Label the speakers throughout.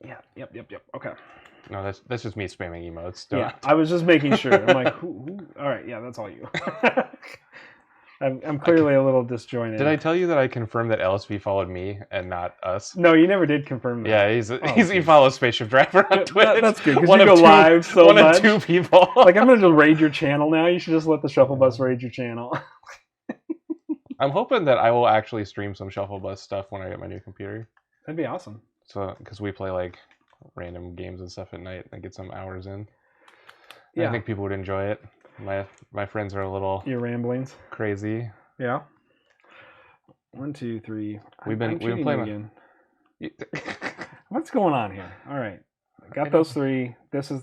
Speaker 1: Yeah. Yep. Okay.
Speaker 2: No, that's just me spamming emotes.
Speaker 1: Yeah, I was just making sure. I'm like, who? All right, yeah, that's all you. I'm clearly a little disjointed.
Speaker 2: Did I tell you that I confirmed that LSV followed me and not us?
Speaker 1: No, you never did confirm that.
Speaker 2: Yeah, he follows Spaceship Driver on Twitch.
Speaker 1: That's good, because you go live so
Speaker 2: one
Speaker 1: much.
Speaker 2: One of two people.
Speaker 1: Like, I'm going to just raid your channel now. You should just let the Shuffle Bus raid your channel.
Speaker 2: I'm hoping that I will actually stream some Shuffle Bus stuff when I get my new computer.
Speaker 1: That'd be awesome.
Speaker 2: So, because we play, like, random games and stuff at night and get some hours in.
Speaker 1: Yeah.
Speaker 2: I think people would enjoy it. My friends are a little...
Speaker 1: Your ramblings.
Speaker 2: Crazy.
Speaker 1: Yeah. 1, 2, 3.
Speaker 2: We've been playing
Speaker 1: again. What's going on here? All right. Got those 3. This is...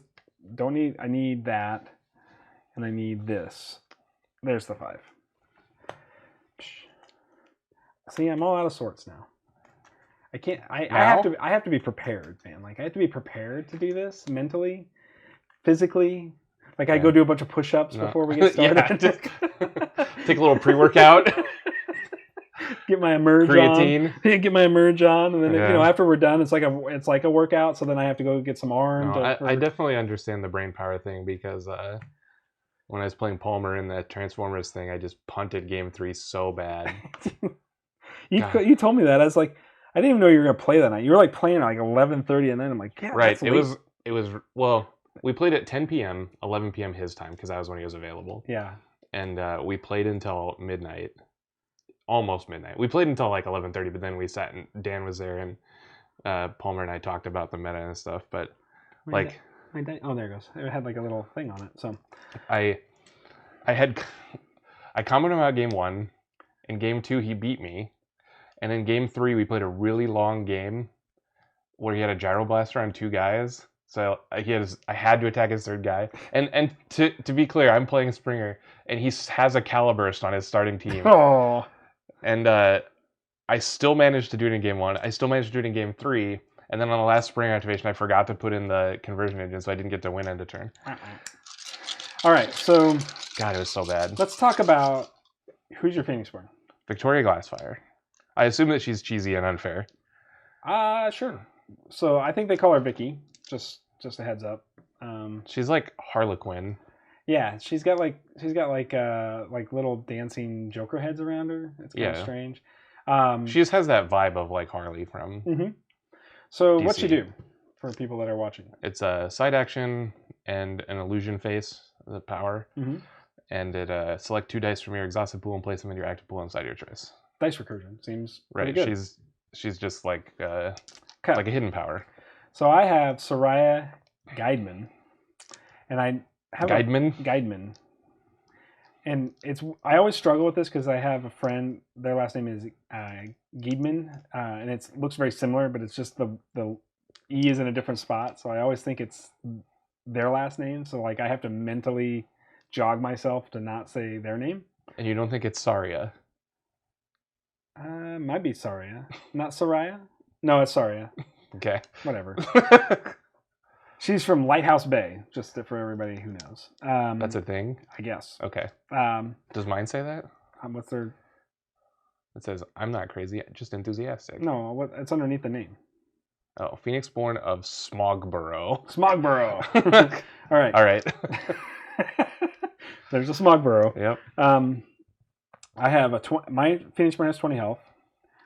Speaker 1: I need that. And I need this. There's the 5. See, I'm all out of sorts now. I can't. I have to be prepared, man. Like, I have to be prepared to do this mentally, physically. Like, I go do a bunch of push-ups before we get started.
Speaker 2: Take a little pre-workout.
Speaker 1: Get my emerge
Speaker 2: Creatine.
Speaker 1: on. Get my emerge on, and then after we're done, it's like a workout. So then I have to go get some arm.
Speaker 2: I definitely understand the brain power thing, because when I was playing Palmer in the Transformers thing, I just punted Game 3 so bad.
Speaker 1: You told me that. I was like, I didn't even know you were gonna play that night. You were like playing at like 11:30, and then I'm like, yeah,
Speaker 2: right. It was well, we played at 10 p.m., 11 p.m. his time, because that was when he was available.
Speaker 1: Yeah.
Speaker 2: And we played until midnight, almost midnight. We played until like 11:30, but then we sat and Dan was there, and Palmer and I talked about the meta and stuff. But oh, there
Speaker 1: it goes. It had like a little thing on it. So
Speaker 2: I commented about Game 1. In Game 2, he beat me. And in Game 3, we played a really long game where he had a gyro blaster on 2 guys. So I had to attack his 3rd guy. And to be clear, I'm playing Springer, and he has a Caliburst on his starting team.
Speaker 1: Oh.
Speaker 2: And I still managed to do it in Game 1. I still managed to do it in Game 3. And then on the last Springer activation, I forgot to put in the conversion engine, so I didn't get to win end of turn.
Speaker 1: All right, so...
Speaker 2: God, it was so bad.
Speaker 1: Let's talk about... Who's your Phoenix Born?
Speaker 2: Victoria Glassfire. I assume that she's cheesy and unfair.
Speaker 1: Sure. So I think they call her Vicky. Just a heads up.
Speaker 2: She's like Harlequin.
Speaker 1: Yeah, she's got like little dancing Joker heads around her. It's kind of strange.
Speaker 2: She just has that vibe of like Harley from.
Speaker 1: Mm-hmm. So
Speaker 2: DC.
Speaker 1: What you do for people that are watching?
Speaker 2: It's a side action and an illusion face, the power, and it select 2 dice from your exhausted pool and place them in your active pool inside your choice.
Speaker 1: Dice recursion seems
Speaker 2: right.
Speaker 1: Pretty good.
Speaker 2: She's just like like a hidden power.
Speaker 1: So I have Saria Guideman, and I have Guideman, and I always struggle with this because I have a friend. Their last name is Guideman, and it looks very similar, but it's just the E is in a different spot. So I always think it's their last name. So like I have to mentally jog myself to not say their name.
Speaker 2: And you don't think it's Saria?
Speaker 1: Might be Saria, not Saria. No, it's Saria.
Speaker 2: Okay.
Speaker 1: Whatever. She's from Lighthouse Bay, just for everybody who knows.
Speaker 2: That's a thing?
Speaker 1: I guess.
Speaker 2: Okay. Does mine say that?
Speaker 1: What's their...
Speaker 2: It says, I'm not crazy, just enthusiastic.
Speaker 1: No, it's underneath the name.
Speaker 2: Oh, Phoenix Born of Smogborough.
Speaker 1: Smogborough. All right.
Speaker 2: All right.
Speaker 1: There's a Smogborough.
Speaker 2: Yep.
Speaker 1: I have my Phoenix Born has 20 health.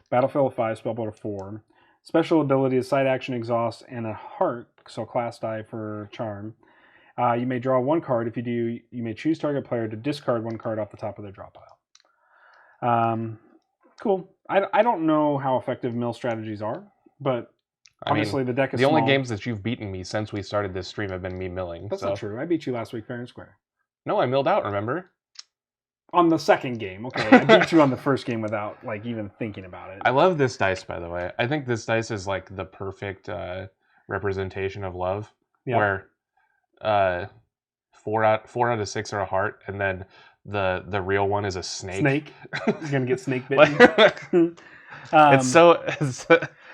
Speaker 1: Battlefield 5, Spellbolt 4. Special ability is side action, exhaust, and a heart, so class die for charm. You may draw 1 card. If you do, you may choose target player to discard 1 card off the top of their draw pile. Cool. I don't know how effective mill strategies are, but honestly, the deck is
Speaker 2: the
Speaker 1: small.
Speaker 2: only games that you've beaten me since we started this stream have been me milling.
Speaker 1: That's not true. I beat you last week fair and square.
Speaker 2: No, I milled out, remember?
Speaker 1: On the second game, okay. I beat you on the first game without like even thinking about it.
Speaker 2: I love this dice, by the way. I think this dice is like the perfect representation of love.
Speaker 1: Yeah.
Speaker 2: Where 4 out of 6 are a heart, and then the real one is a snake.
Speaker 1: Snake. You're gonna get snake bitten.
Speaker 2: It's so.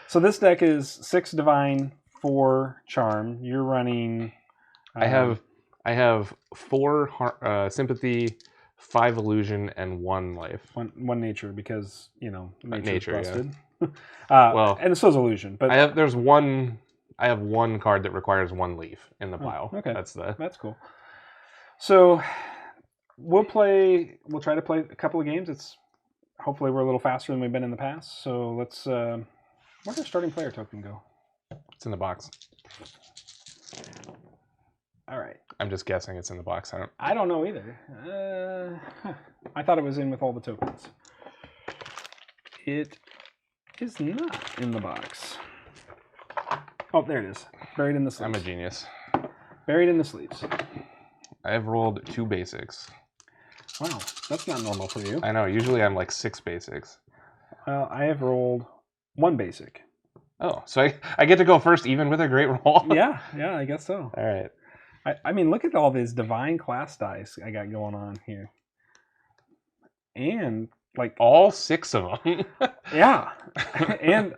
Speaker 1: So this deck is 6 divine, 4 charm. You're running.
Speaker 2: I have 4 sympathy, 5 illusion, and 1 life.
Speaker 1: One nature, because nature's
Speaker 2: nature
Speaker 1: busted.
Speaker 2: Yeah. Well,
Speaker 1: and so is illusion, but
Speaker 2: there's one I have one card that requires one leaf in the pile.
Speaker 1: Okay. That's cool. So we'll try to play a couple of games. Hopefully we're a little faster than we've been in the past. So let's where does starting player token go?
Speaker 2: It's in the box.
Speaker 1: All right.
Speaker 2: I'm just guessing it's in the box.
Speaker 1: I don't know either. I thought it was in with all the tokens. It is not in the box. Oh, there it is. Buried in the sleeves.
Speaker 2: I'm a genius.
Speaker 1: Buried in the sleeves.
Speaker 2: I have rolled 2 basics.
Speaker 1: Wow, that's not normal for you.
Speaker 2: I know. Usually I'm like 6 basics.
Speaker 1: Well, I have rolled 1 basic.
Speaker 2: Oh, so I get to go first even with a great roll?
Speaker 1: Yeah, I guess so.
Speaker 2: All right.
Speaker 1: I mean, look at all these divine class dice I got going on here. And like
Speaker 2: all 6 of them.
Speaker 1: Yeah.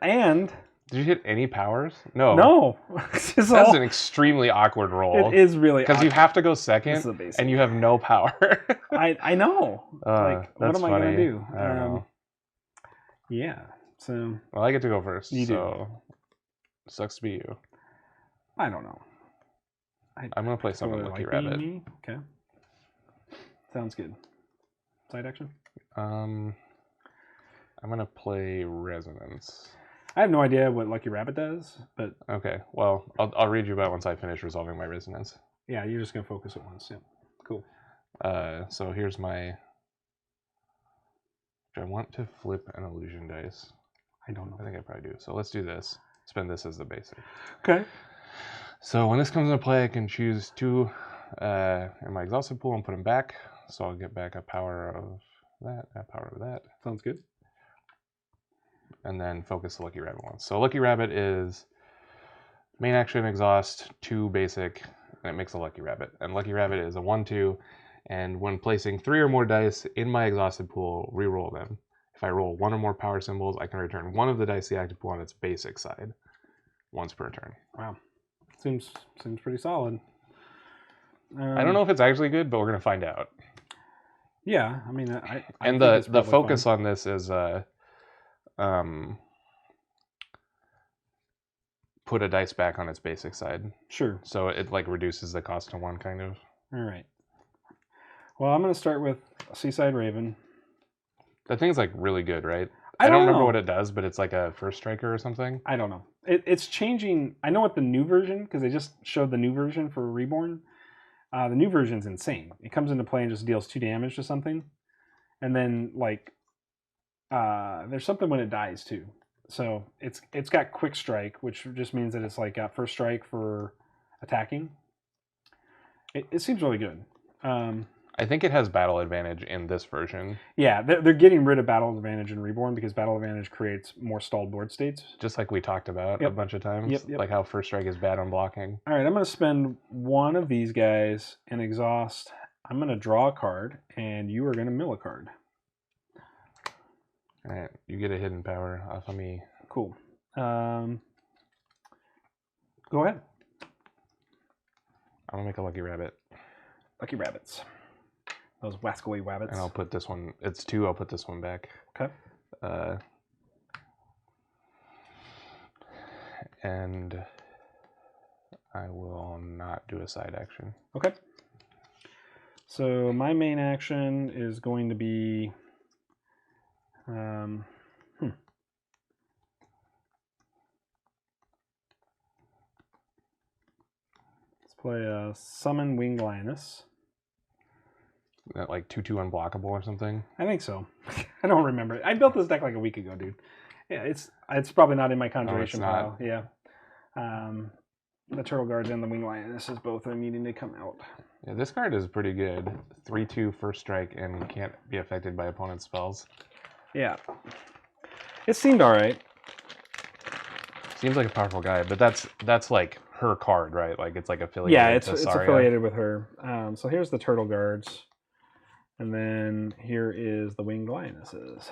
Speaker 1: and
Speaker 2: did you hit any powers? No.
Speaker 1: No.
Speaker 2: That's an extremely awkward roll.
Speaker 1: It is really
Speaker 2: because you have to go second and you have no power.
Speaker 1: I know. Like, what am I going to do?
Speaker 2: I don't know.
Speaker 1: Yeah. So.
Speaker 2: Well, I get to go first.
Speaker 1: You
Speaker 2: do. Sucks to be you.
Speaker 1: I don't know.
Speaker 2: I'm going to play something Lucky Rabbit.
Speaker 1: Okay. Sounds good. Side action?
Speaker 2: I'm going to play Resonance.
Speaker 1: I have no idea what Lucky Rabbit does, but...
Speaker 2: Okay, well, I'll read you about once I finish resolving my Resonance.
Speaker 1: Yeah, you're just going to focus at once. Yeah, cool.
Speaker 2: So here's my... Do I want to flip an illusion dice?
Speaker 1: I don't know.
Speaker 2: I think I probably do. So let's do this. Spend this as the basic.
Speaker 1: Okay.
Speaker 2: So when this comes into play, I can choose 2 in my exhausted pool and put them back. So I'll get back a power of that, a power of that.
Speaker 1: Sounds good.
Speaker 2: And then focus the Lucky Rabbit once. So Lucky Rabbit is main action, exhaust, 2 basic, and it makes a Lucky Rabbit. And Lucky Rabbit is a 1/2, and when placing 3 or more dice in my exhausted pool, re-roll them. If I roll 1 or more power symbols, I can return 1 of the dice to the active pool on its basic side, once per turn.
Speaker 1: Wow, seems pretty solid.
Speaker 2: I don't know if it's actually good, but we're gonna find out.
Speaker 1: Yeah, I mean, I
Speaker 2: and
Speaker 1: think
Speaker 2: the focus on this is put a dice back on its basic side.
Speaker 1: Sure.
Speaker 2: So it like reduces the cost to 1 kind of.
Speaker 1: All right. Well, I'm going to start with Seaside Raven.
Speaker 2: That thing's like really good, right?
Speaker 1: I don't
Speaker 2: remember
Speaker 1: know
Speaker 2: what it does, but it's like a first striker or something.
Speaker 1: I don't know. It's changing. I know what the new version, because they just showed the new version for Reborn. The new version's insane. It comes into play and just deals 2 damage to something. And then like there's something when it dies too. So it's got quick strike, which just means that it's like got first strike for attacking. It seems really good.
Speaker 2: I think it has battle advantage in this version.
Speaker 1: Yeah, they're getting rid of battle advantage in Reborn because battle advantage creates more stalled board states.
Speaker 2: Just like we talked about a bunch of times.
Speaker 1: Yep.
Speaker 2: Like how first strike is bad on blocking.
Speaker 1: All right, I'm going to spend 1 of these guys and exhaust. I'm going to draw a card, and you are going to mill a card.
Speaker 2: All right, you get a hidden power off of me.
Speaker 1: Cool. Go ahead.
Speaker 2: I'm going to make a Lucky Rabbit.
Speaker 1: Lucky Rabbits. Those wascally wabbits.
Speaker 2: And I'll put this one, it's 2, I'll put this one back.
Speaker 1: Okay.
Speaker 2: And I will not do a side action.
Speaker 1: Okay. So my main action is going to be... Let's play a Summon Winged Lioness.
Speaker 2: That like 2/2 unblockable or something?
Speaker 1: I think so. I don't remember. I built this deck like a week ago, dude. Yeah, it's probably not in my conjuration pile. Yeah. The Turtle Guards and the Winged Lionesses both are needing to come out.
Speaker 2: Yeah, this card is pretty good. 3/2 first strike and can't be affected by opponent's spells.
Speaker 1: Yeah. It seemed alright.
Speaker 2: Seems like a powerful guy, but that's like her card, right? Like it's like affiliated.
Speaker 1: Yeah, it's affiliated with her. So here's the Turtle Guards. And then here is the Winged Lionesses.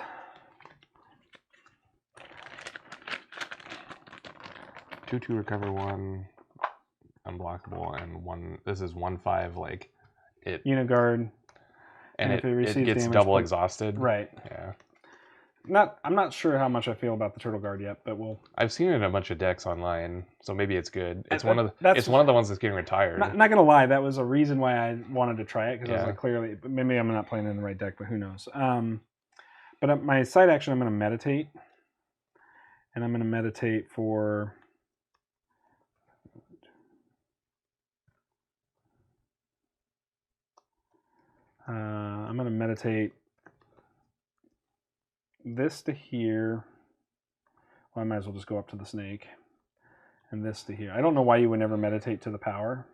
Speaker 2: Two recover 1, unblockable, and 1. This is 1/5 like it.
Speaker 1: Unit guard.
Speaker 2: And it gets double exhausted.
Speaker 1: Right.
Speaker 2: Yeah.
Speaker 1: I'm not sure how much I feel about the Turtle Guard yet, but
Speaker 2: I've seen it in a bunch of decks online, so maybe it's good. It's one of the ones that's getting retired.
Speaker 1: Not gonna lie, that was a reason why I wanted to try it because I was like, clearly, maybe I'm not playing in the right deck, but who knows? But my side action, I'm gonna meditate, and I'm gonna meditate for. I'm going to meditate this to here. Well, I might as well just go up to the snake. And this to here. I don't know why you would never meditate to the power,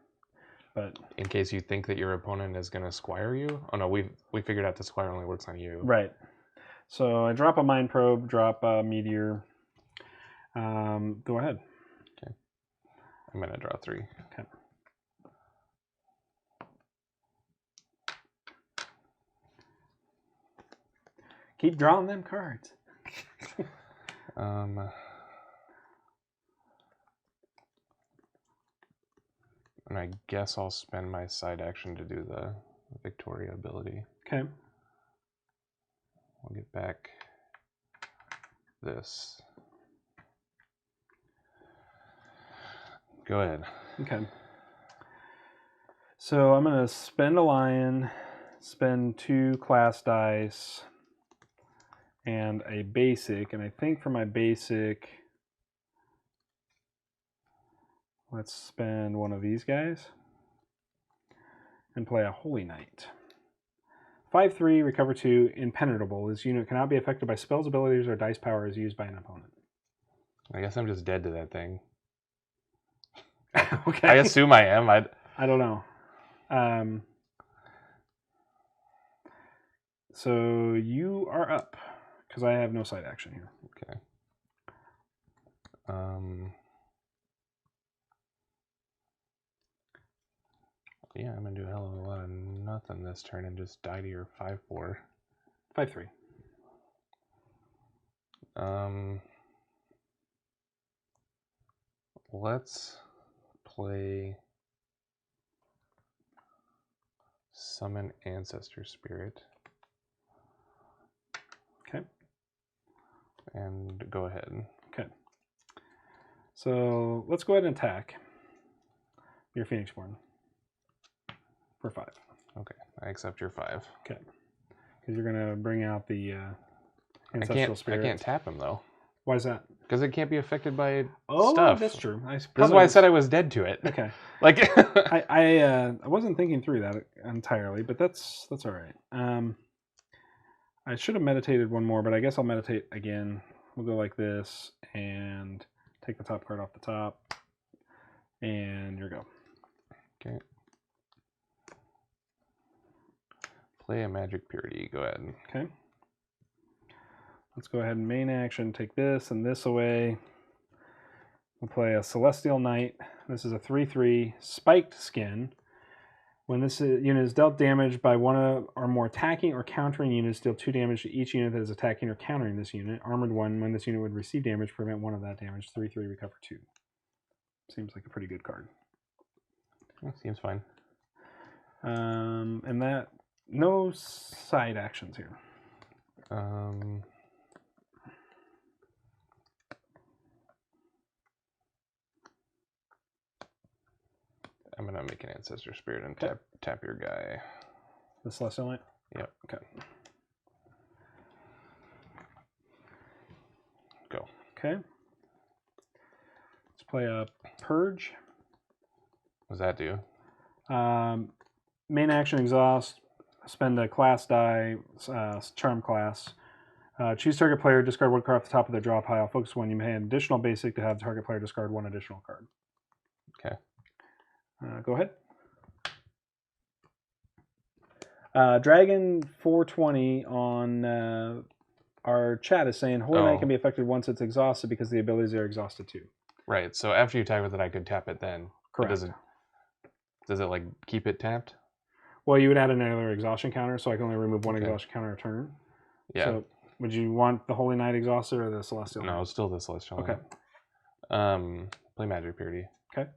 Speaker 1: but...
Speaker 2: In case you think that your opponent is going to squire you? Oh no, we figured out the squire only works on you.
Speaker 1: Right. So I drop a Mind Probe, drop a Meteor. Go ahead.
Speaker 2: Okay. I'm going to draw 3.
Speaker 1: Okay. Keep drawing them cards.
Speaker 2: And I guess I'll spend my side action to do the Victoria ability.
Speaker 1: Okay.
Speaker 2: I'll get back this. Go ahead.
Speaker 1: Okay. So I'm going to spend a lion, spend 2 class dice, and a basic. And I think for my basic, let's spend one of these guys and play a Holy Knight. 5/3, recover 2, impenetrable. This unit cannot be affected by spells, abilities, or dice power as used by an opponent.
Speaker 2: I guess I'm just dead to that thing.
Speaker 1: Okay.
Speaker 2: I assume I am.
Speaker 1: I don't know. So you are up because I have no side action here.
Speaker 2: Okay. Yeah, I'm gonna do a hell of a lot of nothing this turn and just die to your 5/4.
Speaker 1: 5/3.
Speaker 2: Let's play Summon Ancestor Spirit.
Speaker 1: Okay.
Speaker 2: And go ahead.
Speaker 1: Okay. So let's go ahead and attack your Phoenixborn for 5.
Speaker 2: Okay, I accept your 5.
Speaker 1: Okay. Because you're going to bring out the Ancestral Spirit.
Speaker 2: I can't tap him, though.
Speaker 1: Why is that?
Speaker 2: Because it can't be affected by stuff.
Speaker 1: Oh, that's true.
Speaker 2: This is why I said I was dead to it.
Speaker 1: Okay.
Speaker 2: Like
Speaker 1: I wasn't thinking through that entirely, but that's all right. I should have meditated one more, but I guess I'll meditate again. We'll go like this and take the top card off the top. And here we go.
Speaker 2: Okay. Play a Magic Purity. Go ahead.
Speaker 1: Okay. Let's go ahead and main action, take this and this away. We'll play a Celestial Knight. This is a 3/3 spiked skin. When this unit is dealt damage by one or more attacking or countering units, deal 2 damage to each unit that is attacking or countering this unit. Armored 1, when this unit would receive damage, prevent 1 of that damage. 3/3, recover 2. Seems like a pretty good card.
Speaker 2: That seems fine.
Speaker 1: And that, no side actions here.
Speaker 2: I'm gonna make an Ancestor Spirit and tap your guy.
Speaker 1: The Celestial Knight?
Speaker 2: Yep.
Speaker 1: Okay.
Speaker 2: Go.
Speaker 1: Okay. Let's play a Purge.
Speaker 2: What does that do?
Speaker 1: Main action, exhaust. Spend a class die, charm class. Choose target player, discard 1 card off the top of their draw pile. Focus 1. You may add an additional basic to have the target player discard 1 additional card.
Speaker 2: Okay.
Speaker 1: Go ahead. Dragon 420 on our chat is saying Holy Knight can be affected once it's exhausted because the abilities are exhausted too.
Speaker 2: Right. So after you attack with it, I could tap it then.
Speaker 1: Correct.
Speaker 2: Does it like keep it tapped?
Speaker 1: Well, you would add another exhaustion counter, so I can only remove 1 exhaustion counter a turn.
Speaker 2: Yeah.
Speaker 1: So would you want the Holy Knight exhausted or the Celestial Knight?
Speaker 2: No, still the Celestial
Speaker 1: Knight.
Speaker 2: Okay. Play Magic Purity.
Speaker 1: Okay.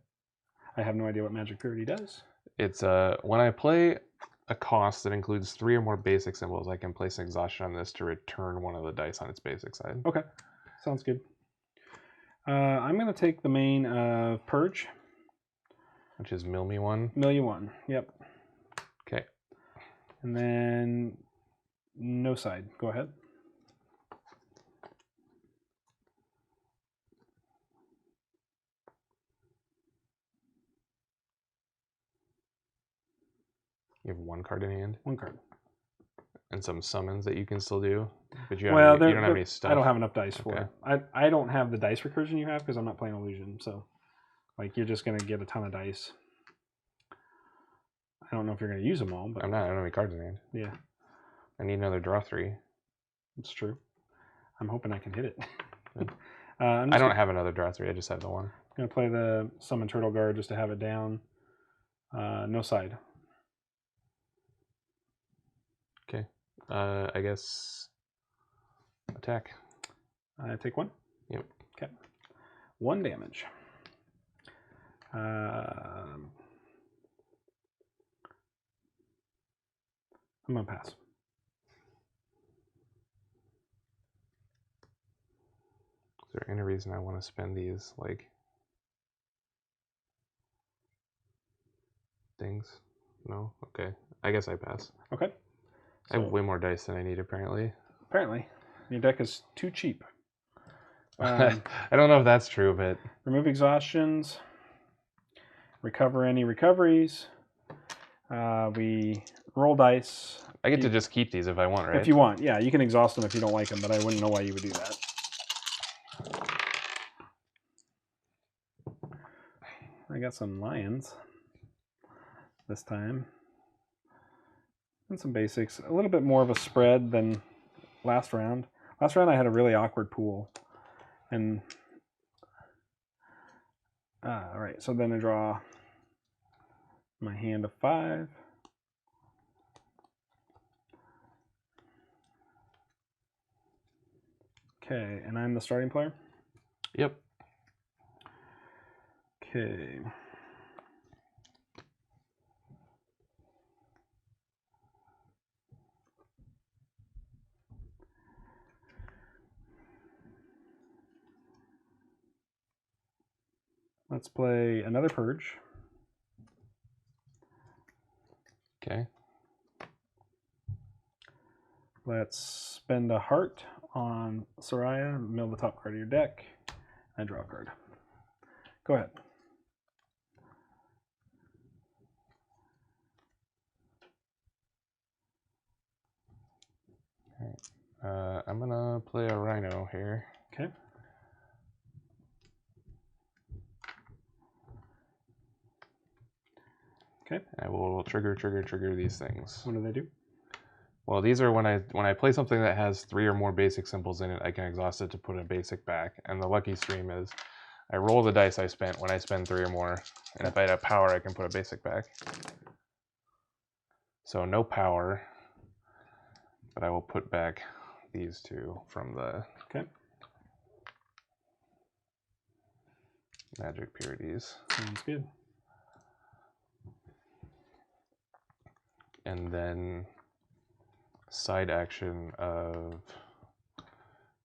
Speaker 1: I have no idea what Magic Purity does.
Speaker 2: It's when I play a cost that includes 3 or more basic symbols, I can place an exhaustion on this to return one of the dice on its basic side.
Speaker 1: Okay, sounds good. I'm going to take the main of Purge.
Speaker 2: Which is mill me 1?
Speaker 1: Mill you 1, yep.
Speaker 2: Okay.
Speaker 1: And then no side, go ahead.
Speaker 2: You have 1 card in hand?
Speaker 1: 1 card.
Speaker 2: And some summons that you can still do? But you,
Speaker 1: you
Speaker 2: don't have any stuff?
Speaker 1: I don't have enough dice for it. I don't have the dice recursion you have because I'm not playing Illusion. So, like, you're just going to get a ton of dice. I don't know if you're going to use them all. But
Speaker 2: I'm not. I don't have any cards in hand.
Speaker 1: Yeah.
Speaker 2: I need another draw 3.
Speaker 1: It's true. I'm hoping I can hit it.
Speaker 2: I don't have another draw 3. I just have the 1.
Speaker 1: I'm going to play the Summon Turtle Guard just to have it down. No side.
Speaker 2: Okay. I guess attack.
Speaker 1: I take 1?
Speaker 2: Yep.
Speaker 1: Okay. 1 damage. I'm going to pass.
Speaker 2: Is there any reason I want to spend these, like, things? No? Okay. I guess I pass.
Speaker 1: Okay.
Speaker 2: I have way more dice than I need, apparently.
Speaker 1: Apparently. Your deck is too cheap.
Speaker 2: I don't know if that's true, but...
Speaker 1: Remove exhaustions. Recover any recoveries. We roll dice.
Speaker 2: I get to just keep these if I want, right?
Speaker 1: If you want, yeah. You can exhaust them if you don't like them, but I wouldn't know why you would do that. I got some lions this time. And some basics. A little bit more of a spread than last round. Last round I had a really awkward pool. And all right, so then I draw my hand of 5. Okay, and I'm the starting player?
Speaker 2: Yep.
Speaker 1: Okay. Let's play another Purge.
Speaker 2: Okay.
Speaker 1: Let's spend a heart on Saria, mill the top card of your deck, and draw a card. Go ahead.
Speaker 2: Alright. I'm gonna play a Rhino here.
Speaker 1: Okay. Okay.
Speaker 2: I will trigger these things.
Speaker 1: What do they do?
Speaker 2: Well, these are when I play something that has 3 or more basic symbols in it, I can exhaust it to put a basic back. And the lucky stream is I roll the dice I spent when I spend 3 or more, and if I have power, I can put a basic back. So no power, but I will put back these 2 from the Magic Purities.
Speaker 1: Sounds good.
Speaker 2: And then side action of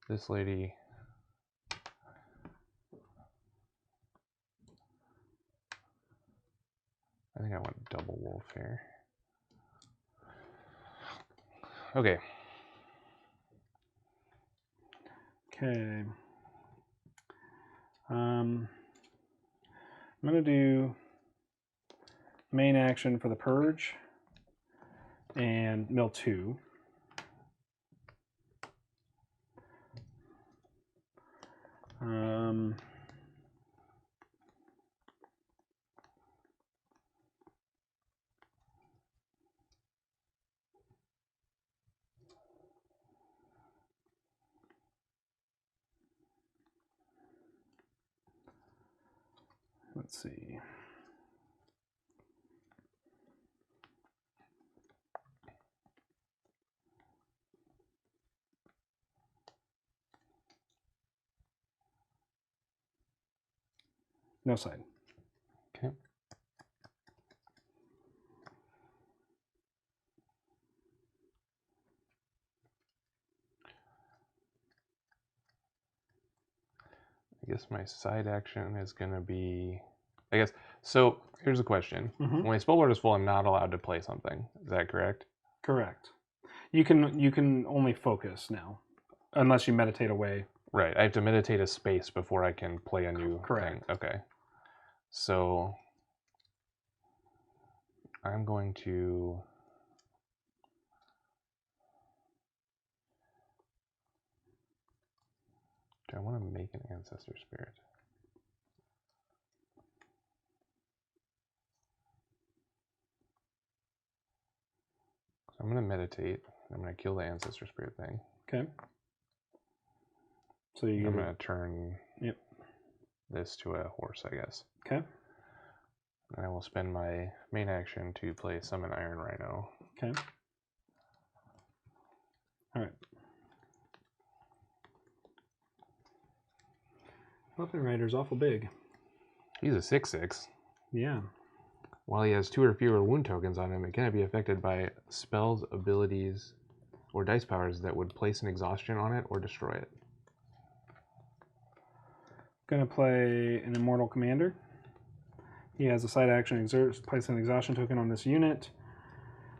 Speaker 2: this lady. I think I want double wolf here. Okay.
Speaker 1: Okay. I'm going to do main action for the Purge and mill 2. Let's see. No side.
Speaker 2: Okay. I guess my side action is going to be... I guess... So, here's a question. When my spellboard is full, I'm not allowed to play something. Is that correct?
Speaker 1: Correct. You can only focus now, unless you meditate away.
Speaker 2: Right. I have to meditate a space before I can play a new
Speaker 1: Correct.
Speaker 2: thing. Okay. So, I'm going to... Do I want to make an ancestor spirit? So I'm going to meditate. I'm going to kill the ancestor spirit thing.
Speaker 1: Okay. So I'm
Speaker 2: going to turn this to a horse, I guess.
Speaker 1: Okay.
Speaker 2: And I will spend my main action to play Summon Iron Rhino.
Speaker 1: Okay. All right. Weapon Rider's awful big.
Speaker 2: He's a 6/6.
Speaker 1: Yeah.
Speaker 2: While he has 2 or fewer wound tokens on him, it cannot be affected by spells, abilities, or dice powers that would place an exhaustion on it or destroy it.
Speaker 1: Gonna play an Immortal Commander. He has a side action, place an exhaustion token on this unit.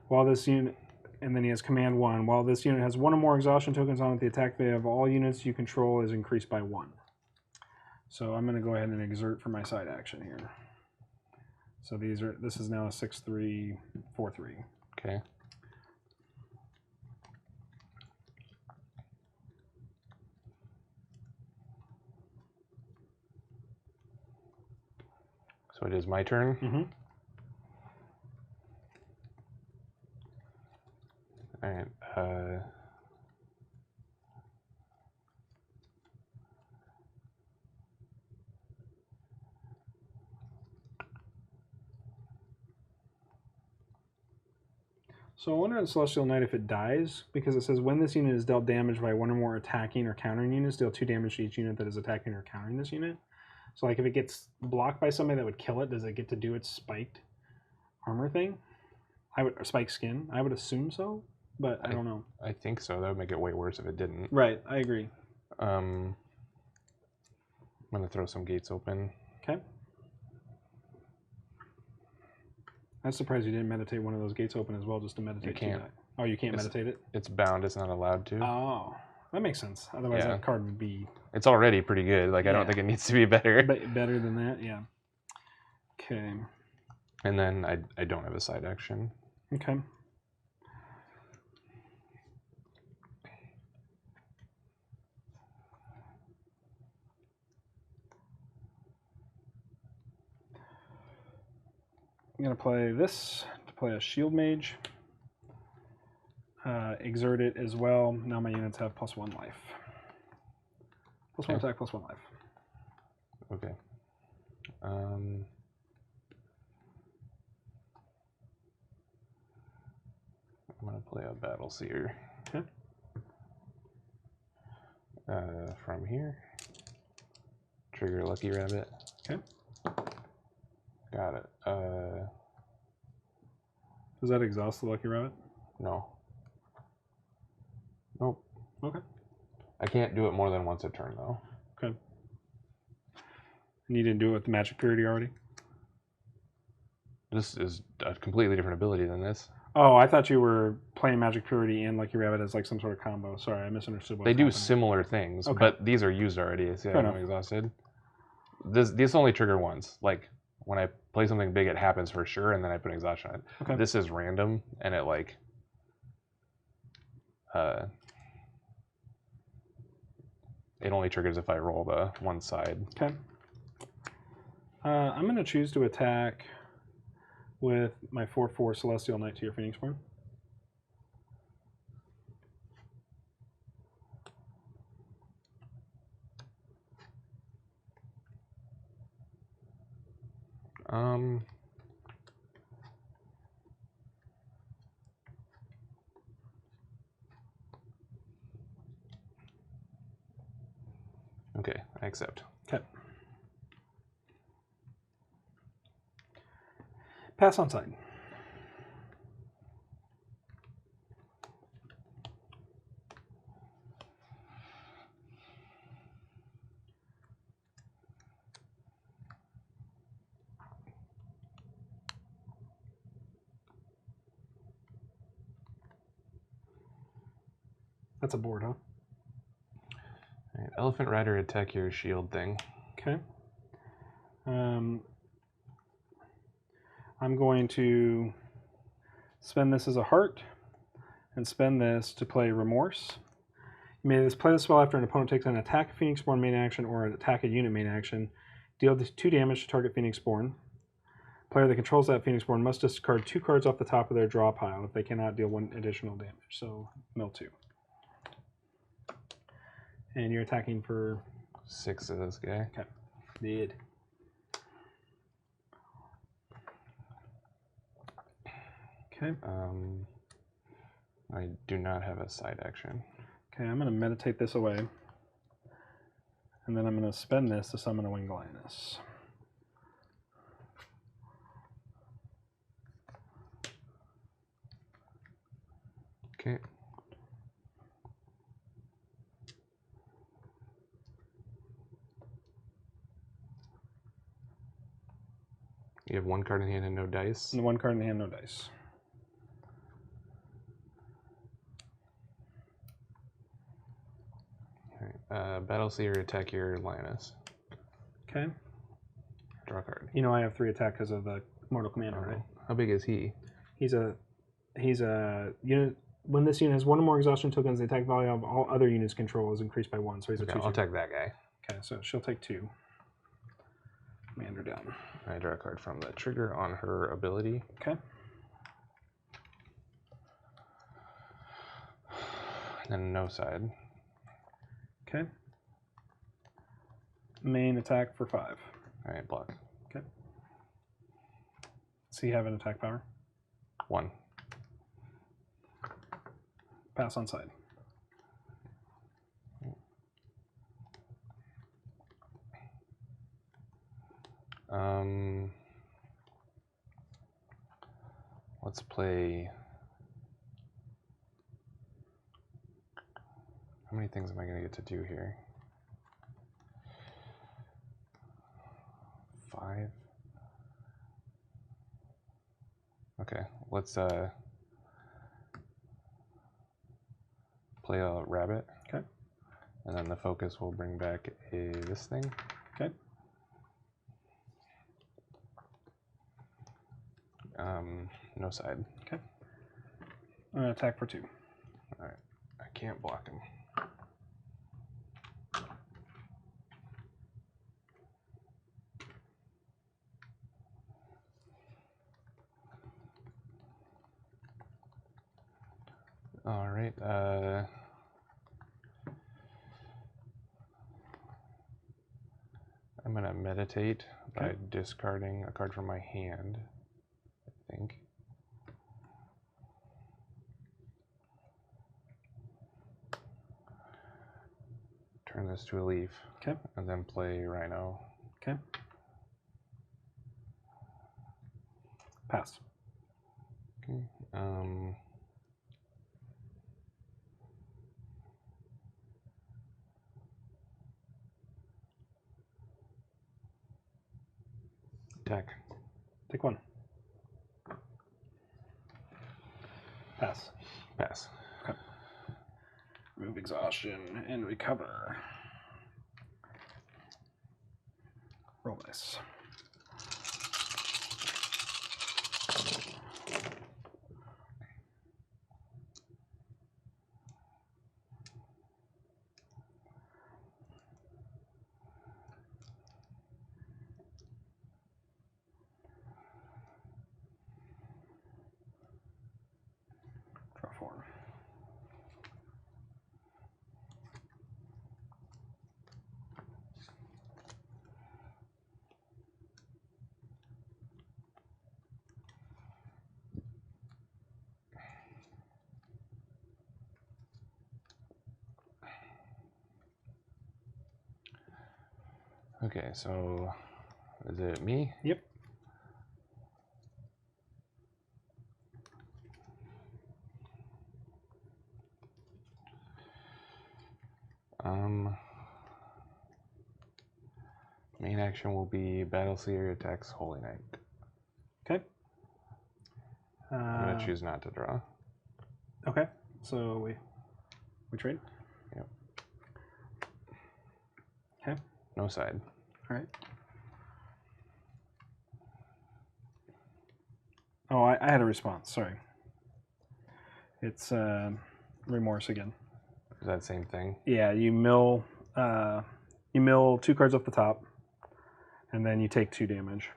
Speaker 1: While this unit, and then he has command 1. While this unit has 1 or more exhaustion tokens on it, the attack value of all units you control is increased by 1. So I'm going to go ahead and exert for my side action here. So this is now a 6/3, 4/3.
Speaker 2: Okay. So it is my turn.
Speaker 1: Mm-hmm.
Speaker 2: All right.
Speaker 1: So I wonder in Celestial Knight if it dies, because it says when this unit is dealt damage by 1 or more attacking or countering units, deal 2 damage to each unit that is attacking or countering this unit. So like if it gets blocked by somebody that would kill it, does it get to do its spiked armor thing? Or spiked skin? I would assume so, but I don't know.
Speaker 2: I think so. That would make it way worse if it didn't.
Speaker 1: Right, I agree.
Speaker 2: I'm going to throw some gates open.
Speaker 1: Okay. I'm surprised you didn't meditate one of those gates open as well, just to meditate.
Speaker 2: You can't.
Speaker 1: Oh, you can't meditate it?
Speaker 2: It's bound. It's not allowed to.
Speaker 1: Oh, that makes sense. Otherwise, that card would be...
Speaker 2: It's already pretty good. Like, I don't think it needs to be better.
Speaker 1: Better than that, yeah. Okay.
Speaker 2: And then I don't have a side action.
Speaker 1: Okay. I'm going to play this to play a Shield Mage. Exert it as well. Now my units have +1 life. +1 attack, +1 life.
Speaker 2: Okay. I'm going to play a Battle Seer.
Speaker 1: Okay.
Speaker 2: From here. Trigger Lucky Rabbit.
Speaker 1: Okay.
Speaker 2: Got it.
Speaker 1: Does that exhaust the Lucky Rabbit?
Speaker 2: No. Nope.
Speaker 1: Okay.
Speaker 2: I can't do it more than once a turn, though.
Speaker 1: Okay. And you didn't do it with the Magic Purity already?
Speaker 2: This is a completely different ability than this.
Speaker 1: Oh, I thought you were playing Magic Purity and Lucky Rabbit as like some sort of combo. Sorry, I misunderstood what
Speaker 2: They do
Speaker 1: happening.
Speaker 2: Similar things, but these are used already. See, I'm exhausted. These only trigger once. Like, when I play something big, it happens for sure, and then I put an exhaustion on it.
Speaker 1: Okay.
Speaker 2: This is random, and it like... it only triggers if I roll the one side.
Speaker 1: Okay. I'm going to choose to attack with my 4/4 Celestial Knight to your Phoenixborn.
Speaker 2: Okay, I accept.
Speaker 1: Okay. Pass on side. That's a board, huh?
Speaker 2: Right, Elephant Rider, attack your shield thing.
Speaker 1: Okay. I'm going to spend this as a heart and spend this to play Remorse. You may play this spell after an opponent takes an attack Phoenixborn main action or an attack a unit main action. Deal 2 damage to target Phoenixborn. Player that controls that Phoenixborn must discard 2 cards off the top of their draw pile if they cannot deal 1 additional damage. So, mill 2. And you're attacking for
Speaker 2: 6 of this guy.
Speaker 1: Okay. Did. Okay.
Speaker 2: I do not have a side action.
Speaker 1: Okay, I'm going to meditate this away. And then I'm going to spend this to summon a Winged Lioness.
Speaker 2: Okay. You have 1 card in hand and no dice.
Speaker 1: And 1 card in hand, no dice.
Speaker 2: Alright. Battleseer, attack your Lioness.
Speaker 1: Okay.
Speaker 2: Draw a card.
Speaker 1: You know I have 3 attack because of the Mortal Commander, right?
Speaker 2: How big is he?
Speaker 1: He's a unit. When this unit has 1 or more exhaustion tokens, the attack value of all other units control is increased by 1. So he's a 2/2.
Speaker 2: I'll attack that guy.
Speaker 1: Okay, so she'll take 2. Commander down.
Speaker 2: I draw a card from the trigger on her ability.
Speaker 1: Okay.
Speaker 2: Then no side.
Speaker 1: Okay. Main attack for 5.
Speaker 2: Alright, block.
Speaker 1: Okay. Does he have an attack power?
Speaker 2: 1.
Speaker 1: Pass on side.
Speaker 2: Let's play. How many things am I going to get to do here? 5. Okay, let's play a rabbit.
Speaker 1: Okay.
Speaker 2: And then the focus will bring back this thing.
Speaker 1: Okay.
Speaker 2: No side.
Speaker 1: Okay. I'm going to attack for 2.
Speaker 2: Alright. I can't block him. Alright. I'm going to meditate by discarding a card from my hand, I think. Turn this to a leaf.
Speaker 1: Okay.
Speaker 2: And then play Rhino.
Speaker 1: Okay. Pass.
Speaker 2: Okay. Attack.
Speaker 1: Take 1. Pass.
Speaker 2: Pass.
Speaker 1: Okay. Remove exhaustion and recover. Roll dice. Draw 4.
Speaker 2: Okay, so is it me?
Speaker 1: Yep.
Speaker 2: Main action will be Battleseer attacks Holy Knight.
Speaker 1: Okay.
Speaker 2: I'm going to choose not to draw.
Speaker 1: Okay, so we We trade?
Speaker 2: Yep.
Speaker 1: Okay.
Speaker 2: No side.
Speaker 1: All right. Oh, I had a response. Sorry. It's remorse again.
Speaker 2: Is that same thing?
Speaker 1: Yeah, you mill 2 cards off the top, and then you take 2 damage.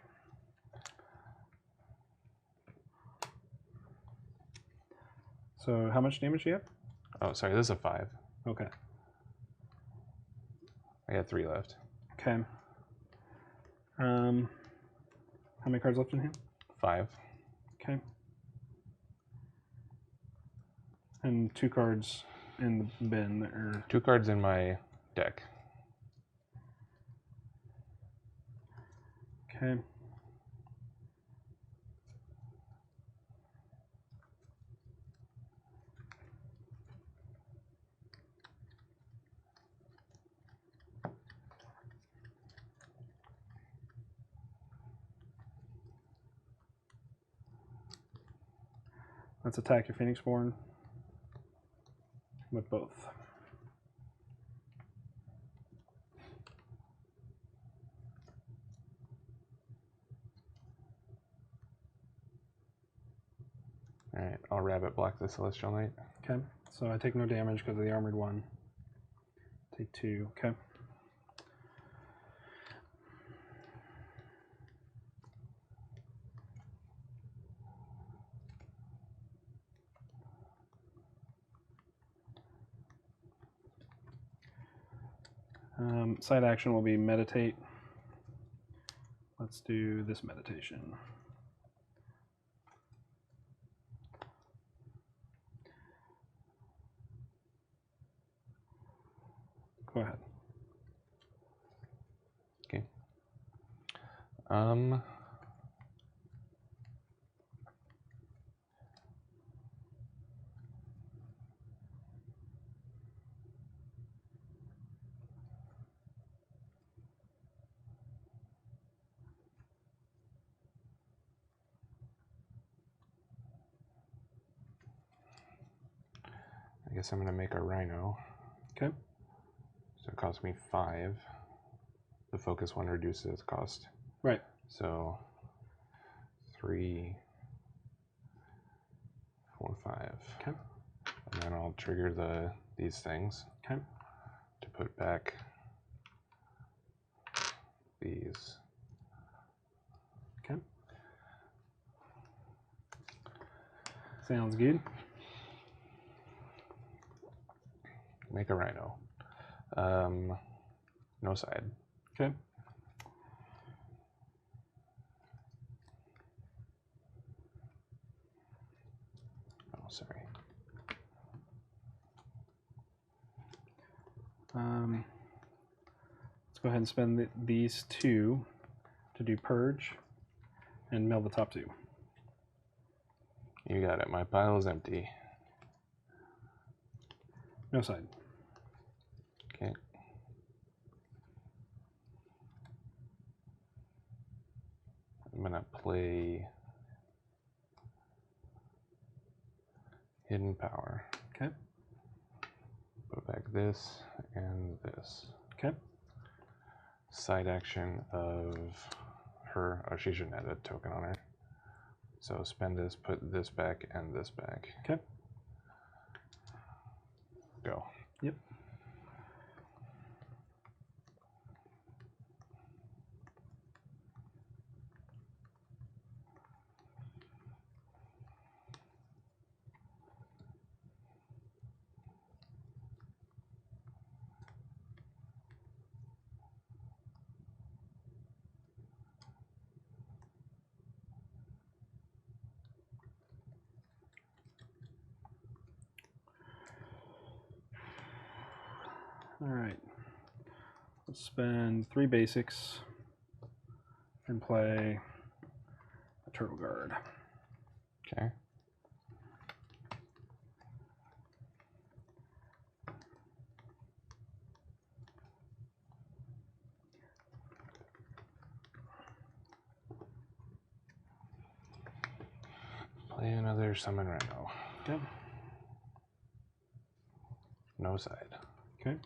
Speaker 1: So how much damage do you have?
Speaker 2: Oh, sorry, this is a 5.
Speaker 1: Okay.
Speaker 2: I got 3 left.
Speaker 1: Okay. How many cards left in hand?
Speaker 2: 5.
Speaker 1: Okay. And 2 cards in the bin, or
Speaker 2: 2 cards in my deck.
Speaker 1: okay. Let's attack your Phoenixborn with both.
Speaker 2: Alright, I'll rabbit block the Celestial Knight.
Speaker 1: Okay, so I take no damage because of the armored one. Take 2, okay. Side action will be meditate. Let's do this meditation. Go ahead.
Speaker 2: Okay. I guess I'm going to make a Rhino.
Speaker 1: Okay.
Speaker 2: So it costs me 5. The focus one reduces its cost.
Speaker 1: Right.
Speaker 2: So 3, 4, 5.
Speaker 1: Okay.
Speaker 2: And then I'll trigger these things.
Speaker 1: Okay.
Speaker 2: To put back these.
Speaker 1: Okay. Sounds good.
Speaker 2: Make a Rhino. No side.
Speaker 1: Okay.
Speaker 2: Oh, sorry.
Speaker 1: Let's go ahead and spend these 2 to do purge and mill the top 2.
Speaker 2: You got it. My pile is empty.
Speaker 1: No side.
Speaker 2: Okay. I'm gonna play Hidden Power.
Speaker 1: Okay.
Speaker 2: Put back this and this.
Speaker 1: Okay.
Speaker 2: Side action of her. Oh, she shouldn't have a token on her. So spend this, put this back, and this back.
Speaker 1: Okay.
Speaker 2: Go.
Speaker 1: Yep. All right. Let's spend 3 basics and play a Turtle Guard.
Speaker 2: Okay. Play another Summon Rhino.
Speaker 1: Okay.
Speaker 2: no side.
Speaker 1: Okay.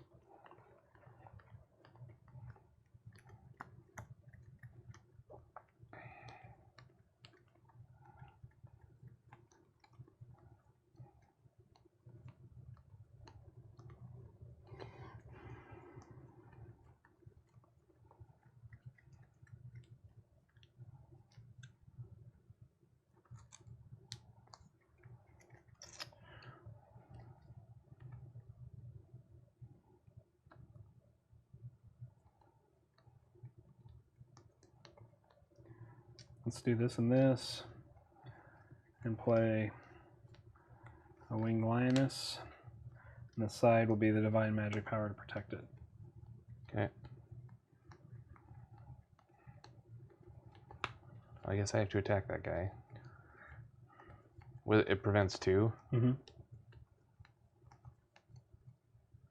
Speaker 1: Let's do this and this, and play a winged lioness. And the side will be the divine magic power to protect it.
Speaker 2: Okay. I guess I have to attack that guy. It prevents 2.
Speaker 1: Mm-hmm.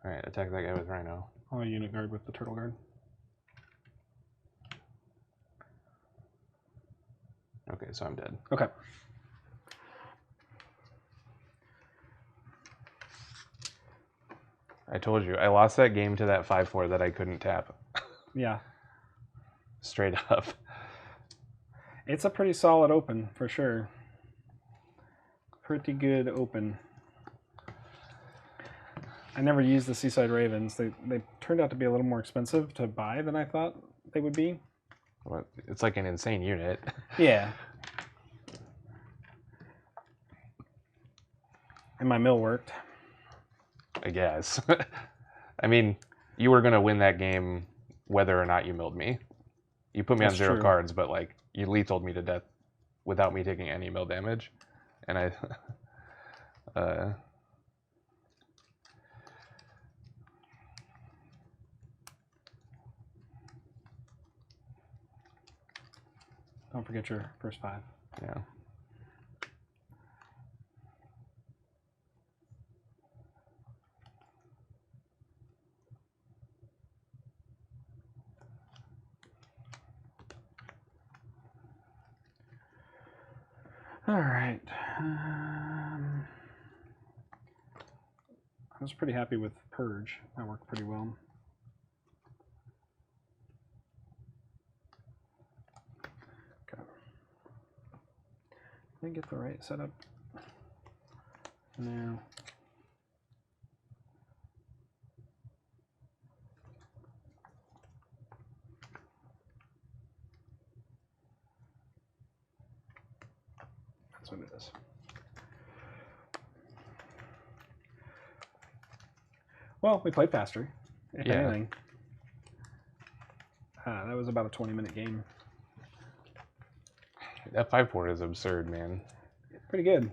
Speaker 2: All right, attack that guy with Rhino.
Speaker 1: I'll unit guard with the turtle guard.
Speaker 2: Okay, so I'm dead.
Speaker 1: Okay.
Speaker 2: I told you, I lost that game to that 5/4 that I couldn't tap.
Speaker 1: Yeah.
Speaker 2: Straight up.
Speaker 1: It's a pretty solid open, for sure. Pretty good open. I never used the Seaside Ravens. They turned out to be a little more expensive to buy than I thought they would be.
Speaker 2: Well, it's like an insane unit.
Speaker 1: Yeah. And my mill worked.
Speaker 2: I guess. I mean, you were going to win that game whether or not you milled me. You put me on 0 cards, but like you lethaled me to death without me taking any mill damage. And I...
Speaker 1: Don't forget your first 5.
Speaker 2: Yeah.
Speaker 1: All right. I was pretty happy with Purge. That worked pretty well. Okay. Did I get the right setup? No. That's what it is. Well, we played faster, if anything. That was about a 20-minute game.
Speaker 2: That 5/4 is absurd, man.
Speaker 1: Pretty good.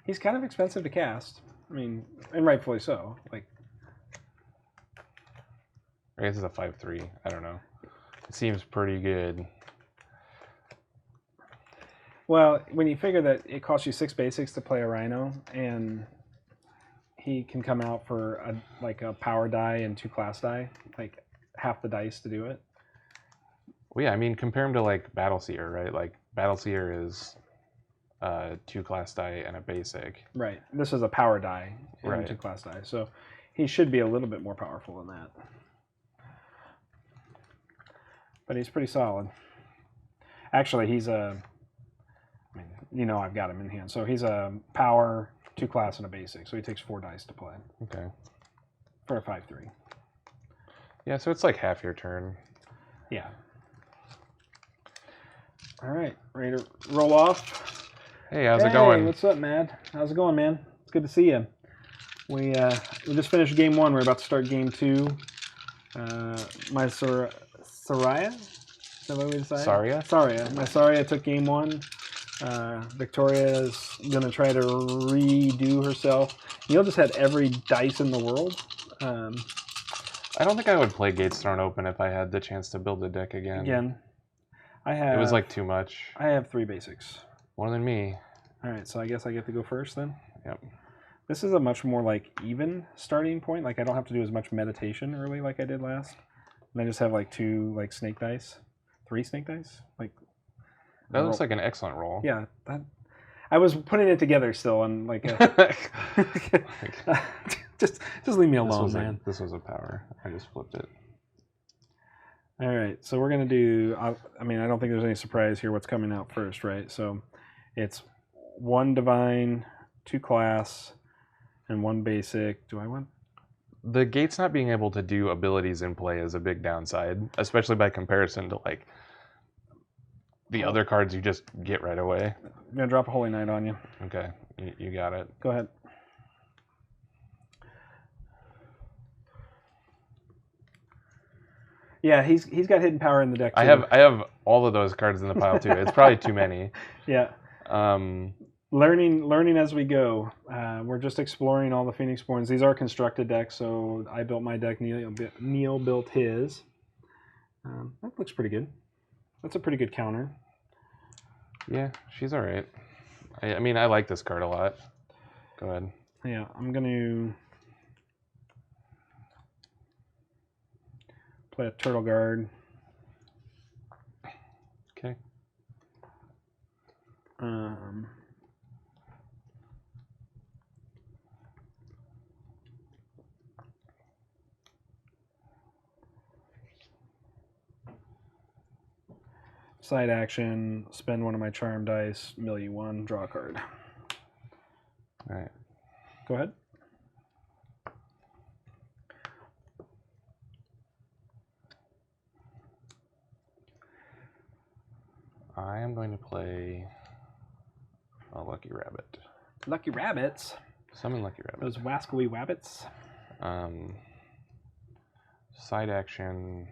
Speaker 1: He's kind of expensive to cast. I mean, and rightfully so. Like,
Speaker 2: I guess it's a 5/3. I don't know. It seems pretty good.
Speaker 1: Well, when you figure that it costs you 6 basics to play a Rhino, and he can come out for a power die and 2 class die, like half the dice to do it.
Speaker 2: Well, yeah, I mean, compare him to like Battleseer, right? Like Battleseer is 2 class die and a basic.
Speaker 1: Right. This is a power die and 2 class die, so he should be a little bit more powerful than that. But he's pretty solid. Actually, he's I mean, you know, I've got him in hand. So he's a power, 2 class, and a basic. So he takes 4 dice to play.
Speaker 2: Okay.
Speaker 1: For a 5/3.
Speaker 2: Yeah, so it's like half your turn.
Speaker 1: Yeah. All right, ready to roll off?
Speaker 2: Hey, how's it going?
Speaker 1: What's up, Mad? How's it going, man? It's good to see you. We just finished game 1. We're about to start game 2. My Saria? Is that what we decided?
Speaker 2: Saria?
Speaker 1: Saria. My Saria took game 1. Victoria is going to try to redo herself. Neil just had every dice in the world.
Speaker 2: I don't think I would play Gates Thrown Open if I had the chance to build a deck again.
Speaker 1: It
Speaker 2: was like too much.
Speaker 1: I have 3 basics.
Speaker 2: More than me.
Speaker 1: All right, so I guess I get to go first then?
Speaker 2: Yep.
Speaker 1: This is a much more like even starting point. Like I don't have to do as much meditation early like I did last. And I just have like 2 like snake dice. 3 snake dice? Like
Speaker 2: that looks like an excellent roll.
Speaker 1: Yeah. I was putting it together still, and like, just leave me alone, man.
Speaker 2: This was a power. I just flipped it.
Speaker 1: All right, so we're gonna do. I mean, I don't think there's any surprise here. What's coming out first, right? So, it's 1 divine, 2 class, and 1 basic. Do I want?
Speaker 2: The gates not being able to do abilities in play is a big downside, especially by comparison to like the other cards you just get right away.
Speaker 1: I'm gonna drop a Holy Knight on you.
Speaker 2: Okay, you got it.
Speaker 1: Go ahead. Yeah, he's got hidden power in the deck too.
Speaker 2: I have all of those cards in the pile too. It's probably too many.
Speaker 1: Yeah. Learning as we go. We're just exploring all the Phoenixborns. These are constructed decks, so I built my deck. Neil built his. That looks pretty good. That's a pretty good counter.
Speaker 2: Yeah, she's all right. I mean, I like this card a lot. Go ahead.
Speaker 1: Yeah, I'm going to play a Turtle Guard.
Speaker 2: Okay.
Speaker 1: Side action, spend 1 of my charm dice, mill you 1, draw a card.
Speaker 2: All right.
Speaker 1: Go ahead.
Speaker 2: I am going to play a Lucky Rabbit.
Speaker 1: Lucky Rabbits?
Speaker 2: Summon Lucky Rabbit.
Speaker 1: Those wascally wabbits?
Speaker 2: Side action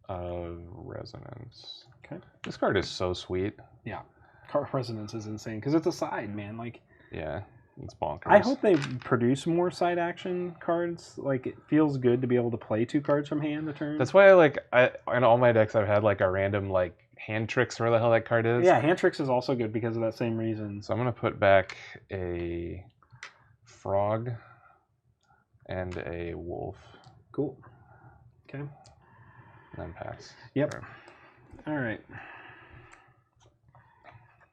Speaker 2: of Resonance.
Speaker 1: Okay.
Speaker 2: This card is so sweet.
Speaker 1: Yeah. Card Resonance is insane because it's a side, man. Like,
Speaker 2: yeah, it's bonkers.
Speaker 1: I hope they produce more side action cards. Like, it feels good to be able to play 2 cards from hand a turn.
Speaker 2: That's why in all my decks I've had like a random like Hand Tricks, where the hell that card is.
Speaker 1: Yeah, Hand Tricks is also good because of that same reason.
Speaker 2: So I'm gonna put back a frog and a wolf.
Speaker 1: Cool. Okay.
Speaker 2: And then pass.
Speaker 1: Yep.
Speaker 2: Sure.
Speaker 1: All right.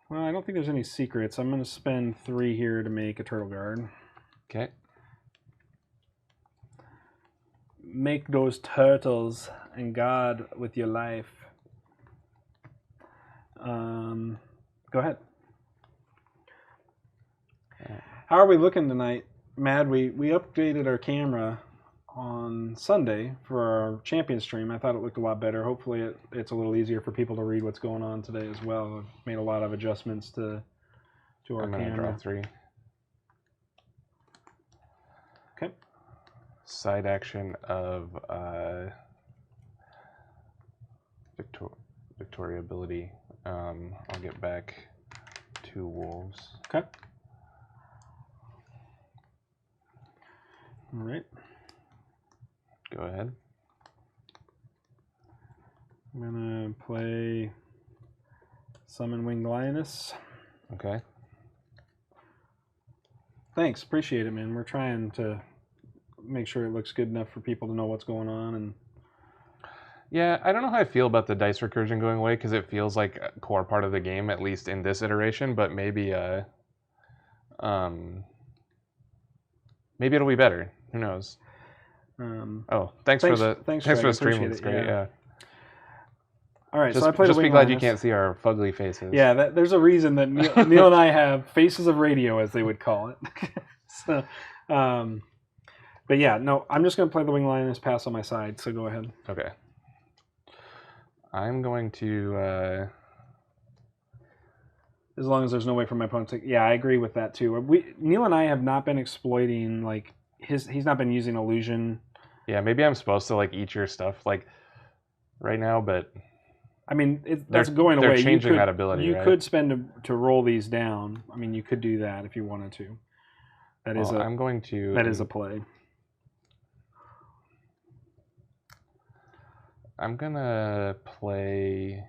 Speaker 1: Well, I don't think there's any secrets. I'm going to spend 3 here to make a Turtle Guard.
Speaker 2: Okay.
Speaker 1: Make those turtles and guard with your life. Go ahead. How are we looking tonight? Mad, we updated our camera on Sunday for our champion stream. I thought it looked a lot better. Hopefully it's a little easier for people to read what's going on today as well. I've made a lot of adjustments to our camera.
Speaker 2: I'm going to draw 3.
Speaker 1: Okay.
Speaker 2: Side action of Victoria ability. I'll get back 2 wolves.
Speaker 1: Okay. All right.
Speaker 2: Go ahead.
Speaker 1: I'm going to play Summon Winged Lioness.
Speaker 2: Okay.
Speaker 1: Thanks. Appreciate it, man. We're trying to make sure it looks good enough for people to know what's going on. And
Speaker 2: yeah, I don't know how I feel about the dice recursion going away because it feels like a core part of the game, at least in this iteration, but maybe maybe it'll be better. Who knows? Thanks for the stream. It's great. Yeah.
Speaker 1: All right,
Speaker 2: just,
Speaker 1: so I played.
Speaker 2: Just be glad you can't see our fugly faces.
Speaker 1: Yeah, there's a reason that Neil and I have faces of radio, as they would call it. So, but yeah, no, I'm just going to play the Winged Lioness, pass on my side. So go ahead.
Speaker 2: Okay. I'm going to.
Speaker 1: As long as there's no way for my opponent to. Yeah, I agree with that too. Neil and I have not been exploiting like he's not been using illusion.
Speaker 2: Yeah, maybe I'm supposed to like eat your stuff like right now, but
Speaker 1: I mean that's going away.
Speaker 2: They're changing that ability.
Speaker 1: You
Speaker 2: right?
Speaker 1: could spend to roll these down. I mean, you could do that if you wanted to.
Speaker 2: I'm going to.
Speaker 1: That is a play.
Speaker 2: I'm gonna play.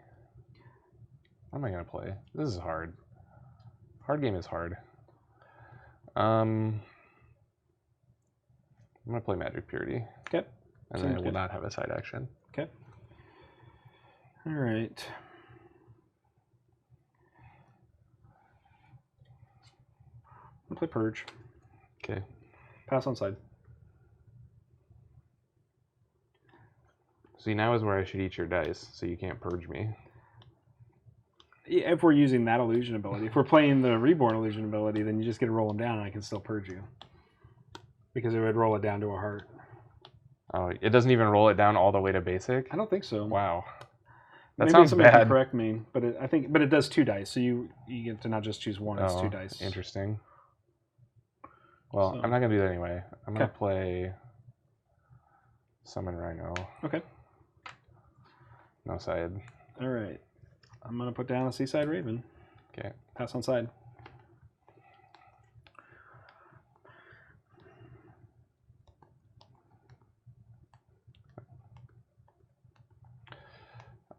Speaker 2: What am I gonna play? This is hard. Hard game is hard. I'm gonna play Magic Purity.
Speaker 1: Okay.
Speaker 2: And then I will not have a side action.
Speaker 1: Okay. All right. I'll play Purge.
Speaker 2: Okay.
Speaker 1: Pass on side.
Speaker 2: See, now is where I should eat your dice, so you can't purge me.
Speaker 1: Yeah, if we're using that illusion ability. If we're playing the Reborn illusion ability, then you just get to roll them down and I can still purge you. Because it would roll it down to a heart.
Speaker 2: Oh, it doesn't even roll it down all the way to basic?
Speaker 1: I don't think so.
Speaker 2: Wow. That
Speaker 1: Maybe
Speaker 2: sounds
Speaker 1: somebody
Speaker 2: bad.
Speaker 1: can correct me, but it does 2 dice, so you get to not just choose one, it's 2 dice.
Speaker 2: Interesting. Well, I'm not going to do that anyway. I'm going to play Summon Rhino.
Speaker 1: Okay.
Speaker 2: No side.
Speaker 1: All right. I'm going to put down a Seaside Raven.
Speaker 2: Okay.
Speaker 1: Pass on side.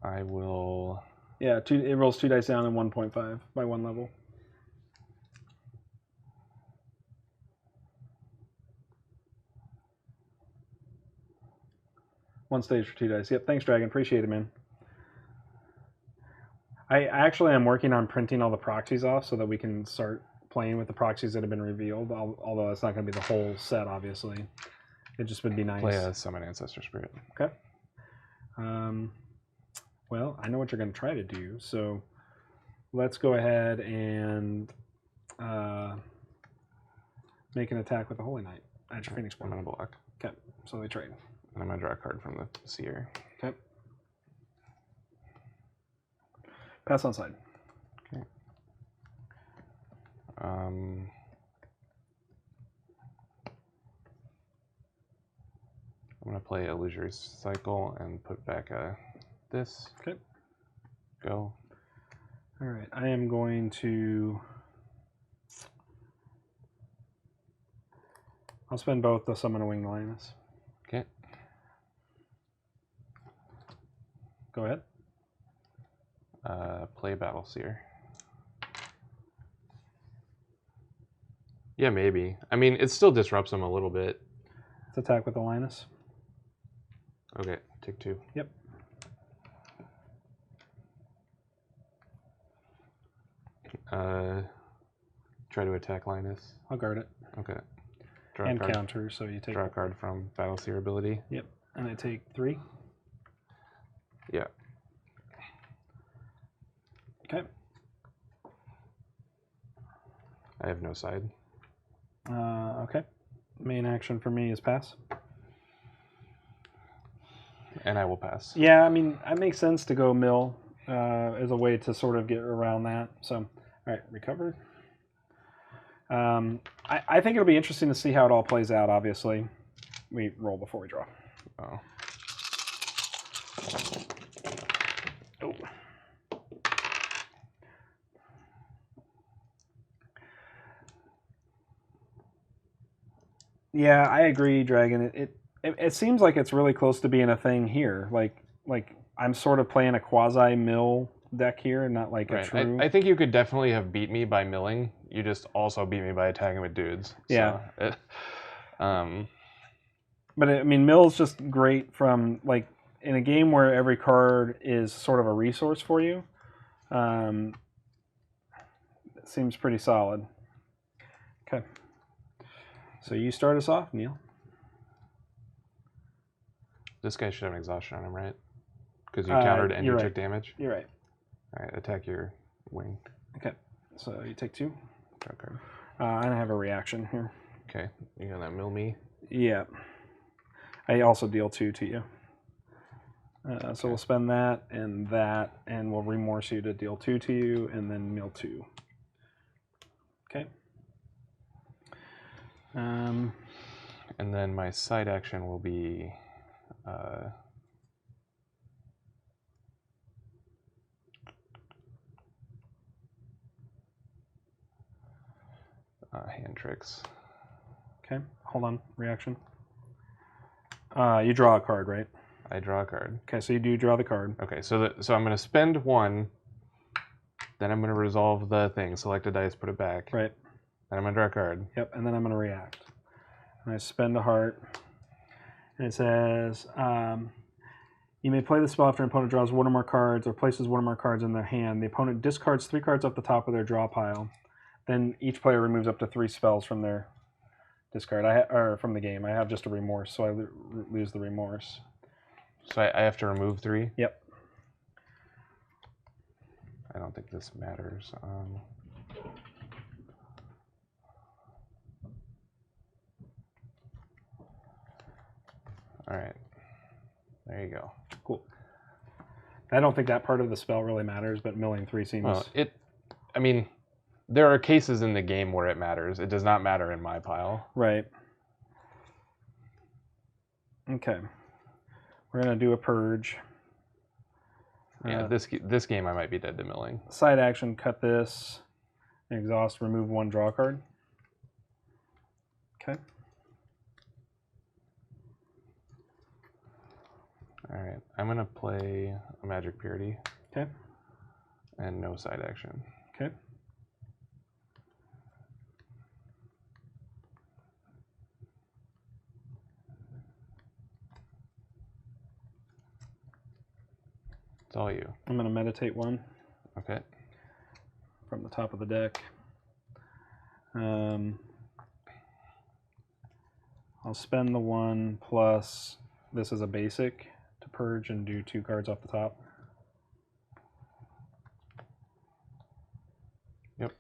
Speaker 2: I will...
Speaker 1: Yeah, it rolls 2 dice down and 1.5 by 1 level. One stage for 2 dice. Yep, thanks, Dragon. Appreciate it, man. I actually am working on printing all the proxies off so that we can start playing with the proxies that have been revealed, although it's not going to be the whole set, obviously. It just would be nice.
Speaker 2: Play a Summon Ancestor Spirit.
Speaker 1: Okay. Well, I know what you're going to try to do, so let's go ahead and make an attack with the Holy Knight at your Phoenix Born.
Speaker 2: I'm going to block.
Speaker 1: Okay, so they trade.
Speaker 2: And I'm going to draw a card from the Seer.
Speaker 1: Okay. Pass on side.
Speaker 2: Okay. I'm going to play Illusory Cycle and put back this.
Speaker 1: Okay.
Speaker 2: Go.
Speaker 1: All right, I am going to... I'll spend both to summon a Winged Lioness.
Speaker 2: Okay.
Speaker 1: Go ahead.
Speaker 2: Play Battle Seer. Yeah, maybe. I mean, it still disrupts them a little bit.
Speaker 1: Let's attack with the Lioness.
Speaker 2: Okay, take 2.
Speaker 1: Yep.
Speaker 2: Try to attack Linus.
Speaker 1: I'll guard it.
Speaker 2: Okay.
Speaker 1: Draw and counter, so you take...
Speaker 2: Draw a card from Battle Seer ability.
Speaker 1: Yep, and I take 3.
Speaker 2: Yeah.
Speaker 1: Okay.
Speaker 2: I have no side.
Speaker 1: Okay. Main action for me is pass.
Speaker 2: And I will pass.
Speaker 1: Yeah, I mean, it makes sense to go mill as a way to sort of get around that. So, all right, recovered. I think it'll be interesting to see how it all plays out, obviously. We roll before we draw.
Speaker 2: Oh.
Speaker 1: Oh. Yeah, I agree, Dragon. It seems like it's really close to being a thing here. Like I'm sort of playing a quasi mill deck here, and not like a true.
Speaker 2: I think you could definitely have beat me by milling. You just also beat me by attacking with dudes.
Speaker 1: Yeah.
Speaker 2: So,
Speaker 1: but I mean, mill's just great from like in a game where every card is sort of a resource for you. It seems pretty solid. Okay. So you start us off, Neil.
Speaker 2: This guy should have an exhaustion on him, right? Because you countered and you took damage.
Speaker 1: You're right.
Speaker 2: All right, attack your wing.
Speaker 1: Okay. So you take 2.
Speaker 2: Draw a card.
Speaker 1: And I have a reaction here.
Speaker 2: Okay, you gonna mill me?
Speaker 1: Yeah. I also deal 2 to you. So we'll spend that, and we'll remorse you to deal 2 to you, and then mill 2. Okay.
Speaker 2: And then my side action will be hand tricks.
Speaker 1: Okay, hold on. Reaction. You draw a card, right?
Speaker 2: I draw a card.
Speaker 1: Okay, so you do draw the card.
Speaker 2: Okay, so I'm going to spend 1, then I'm going to resolve the thing, select a dice, put it back.
Speaker 1: Right.
Speaker 2: Then I'm going to draw a card.
Speaker 1: Yep, and then I'm going to react. And I spend a heart, and it says, you may play the spell after an opponent draws 1 or more cards or places 1 or more cards in their hand. The opponent discards 3 cards off the top of their draw pile. Then each player removes up to 3 spells from their discard. Or from the game. I have just a remorse, so I lose the remorse.
Speaker 2: So I have to remove 3?
Speaker 1: Yep.
Speaker 2: I don't think this matters. All right. There you go.
Speaker 1: Cool. I don't think that part of the spell really matters, but milling 3 seems...
Speaker 2: Well, I mean, there are cases in the game where it matters. It does not matter in my pile.
Speaker 1: Right. Okay. We're going to do a purge.
Speaker 2: Yeah, this game I might be dead to milling.
Speaker 1: Side action, cut this. Exhaust, remove 1 draw card. Okay.
Speaker 2: All right, I'm going to play a Magic Purity.
Speaker 1: Okay.
Speaker 2: And no side action.
Speaker 1: Okay.
Speaker 2: It's all you.
Speaker 1: I'm going to meditate 1.
Speaker 2: Okay.
Speaker 1: From the top of the deck. I'll spend the 1 plus this is a basic to purge and do 2 cards off the top.
Speaker 2: Yep.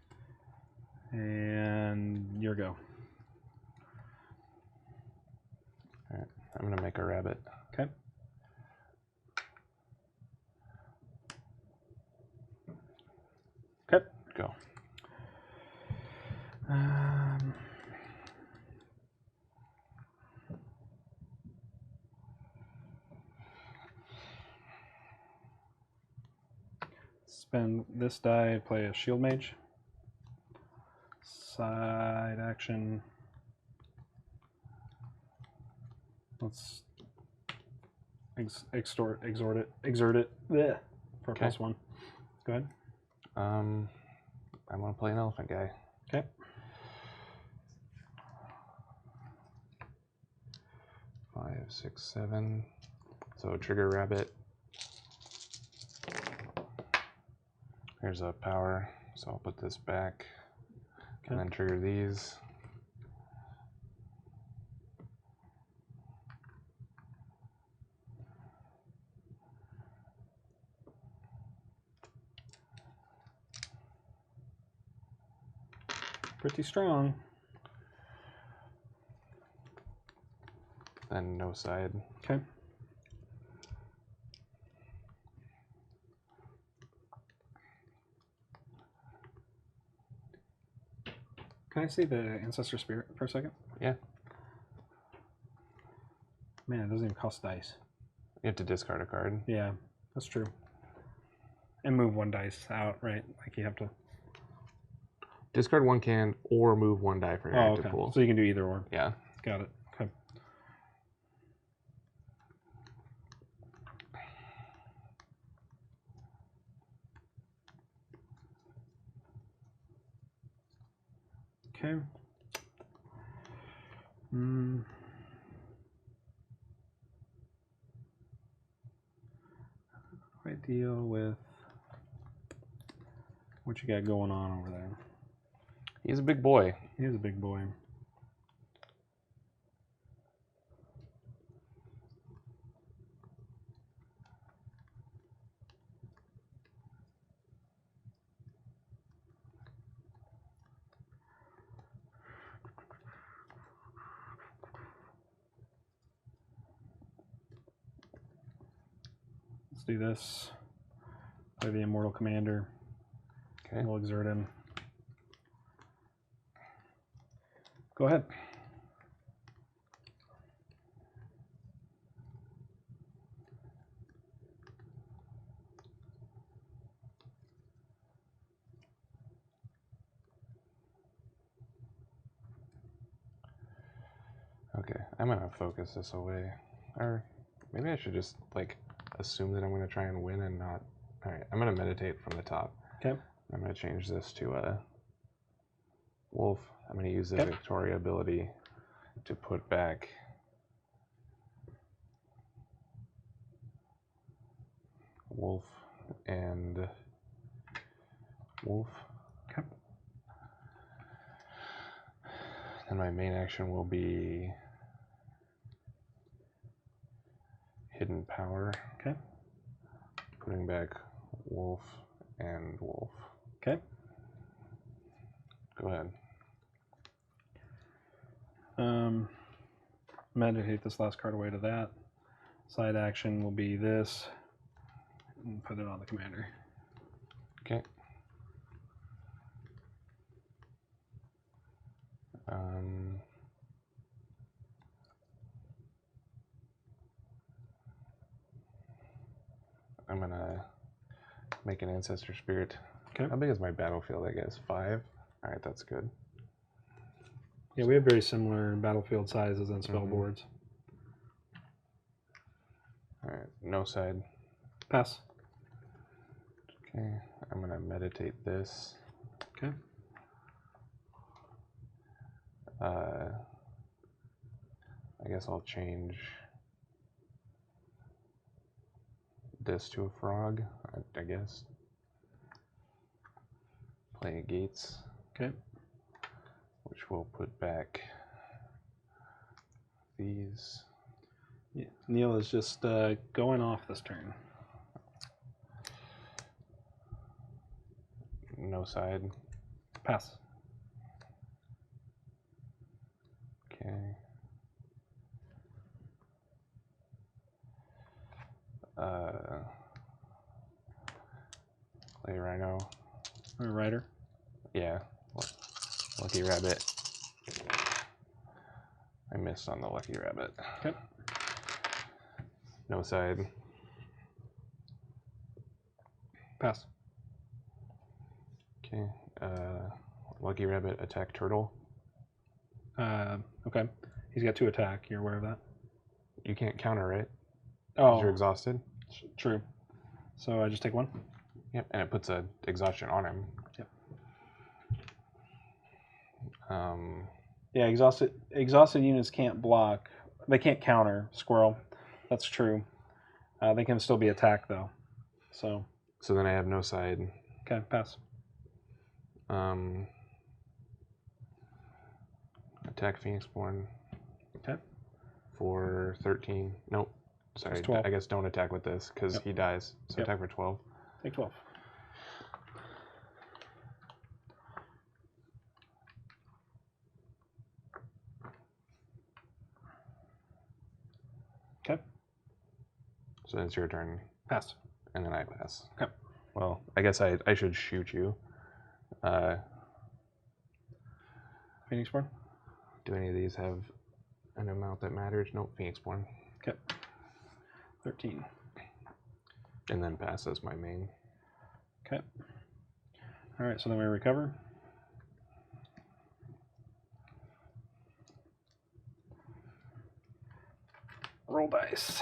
Speaker 1: And your go.
Speaker 2: All right. I'm going to make a rabbit.
Speaker 1: Okay. Okay.
Speaker 2: Go.
Speaker 1: Spend this die, play a shield mage. Side action. Let's exert it bleh, for
Speaker 2: Okay.
Speaker 1: +1. Go ahead.
Speaker 2: I'm going to play an elephant guy.
Speaker 1: Okay.
Speaker 2: Five, 6, 7. So trigger rabbit. Here's a power, so I'll put this back. Okay. And then trigger these.
Speaker 1: Pretty strong.
Speaker 2: Then no side.
Speaker 1: Okay. Can I see the Ancestor Spirit for a second?
Speaker 2: Yeah.
Speaker 1: Man, it doesn't even cost dice.
Speaker 2: You have to discard a card.
Speaker 1: Yeah, that's true. And move 1 dice out, right? Like you have to...
Speaker 2: Discard 1 can or move 1 die for your active pool.
Speaker 1: So you can do either or.
Speaker 2: Yeah.
Speaker 1: Got it. Okay. Okay. How do I deal with what you got going on over there?
Speaker 2: He's a big boy.
Speaker 1: He is a big boy. Let's do this. Play the Immortal Commander.
Speaker 2: Okay.
Speaker 1: We'll exert him. Go ahead.
Speaker 2: Okay, I'm gonna focus this away. Or maybe I should just like assume that I'm gonna try and win and not. Alright, I'm gonna meditate from the top.
Speaker 1: Okay.
Speaker 2: I'm gonna change this to a wolf. I'm gonna use the Victoria ability to put back wolf and wolf.
Speaker 1: Okay.
Speaker 2: And my main action will be Hidden Power.
Speaker 1: Okay.
Speaker 2: Putting back Wolf and Wolf.
Speaker 1: Okay.
Speaker 2: Go ahead.
Speaker 1: Meditate this last card away to that. Side action will be this. And put it on the commander.
Speaker 2: Okay. I'm gonna make an Ancestor Spirit.
Speaker 1: Okay.
Speaker 2: How big is my battlefield, I guess? 5? Alright, that's good.
Speaker 1: Yeah, we have very similar battlefield sizes and spell boards.
Speaker 2: Alright, no side.
Speaker 1: Pass.
Speaker 2: Okay, I'm gonna meditate this.
Speaker 1: Okay.
Speaker 2: I guess I'll change this to a frog, I guess. Play Gates.
Speaker 1: Okay.
Speaker 2: Which will put back these.
Speaker 1: Yeah, Neil is just going off this turn.
Speaker 2: No side.
Speaker 1: Pass.
Speaker 2: Okay. Play Rhino.
Speaker 1: Or Rider.
Speaker 2: Yeah. Lucky Rabbit. I missed on the Lucky Rabbit.
Speaker 1: Okay.
Speaker 2: No side.
Speaker 1: Pass.
Speaker 2: Okay. Lucky Rabbit, attack Turtle.
Speaker 1: Okay. He's got 2 attack. You're aware of that?
Speaker 2: You can't counter, right?
Speaker 1: Oh.
Speaker 2: You're exhausted.
Speaker 1: True. So I just take 1?
Speaker 2: Yep, and it puts a exhaustion on him.
Speaker 1: Yep.
Speaker 3: Yeah, exhausted units can't block. They can't counter Squirrel. That's true. They can still be attacked though. So
Speaker 2: then I have no side.
Speaker 1: Okay, pass.
Speaker 2: Attack Phoenixborn.
Speaker 1: Okay.
Speaker 2: For 13. Nope. Sorry, I guess don't attack with this because he dies. So attack for 12.
Speaker 1: Take 12. Okay.
Speaker 2: So then it's your turn.
Speaker 1: Pass.
Speaker 2: And then I pass.
Speaker 1: Okay.
Speaker 2: Well, I guess I should shoot you.
Speaker 1: Phoenixborn?
Speaker 2: Do any of these have an amount that matters? Nope, Phoenixborn.
Speaker 1: Okay. 13.
Speaker 2: And then pass as my main.
Speaker 1: Okay. All right, so then we recover. Roll dice.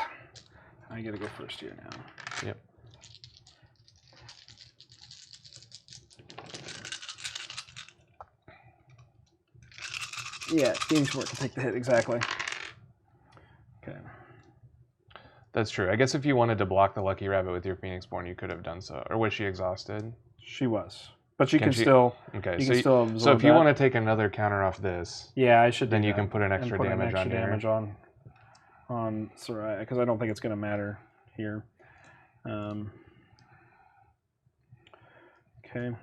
Speaker 1: I gotta go first here now.
Speaker 2: Yep.
Speaker 1: Yeah, Phoenixborn can take the hit, exactly. Okay.
Speaker 2: That's true. I guess if you wanted to block the Lucky Rabbit with your Phoenixborn, you could have done so. Or was she exhausted?
Speaker 1: She was. But she can still.
Speaker 2: Okay,
Speaker 1: you can still absorb
Speaker 2: so if you want to take another counter off this,
Speaker 1: yeah, I should.
Speaker 2: Then you can put an extra damage on here.
Speaker 1: On Saria, because I don't think it's going to matter here. Okay.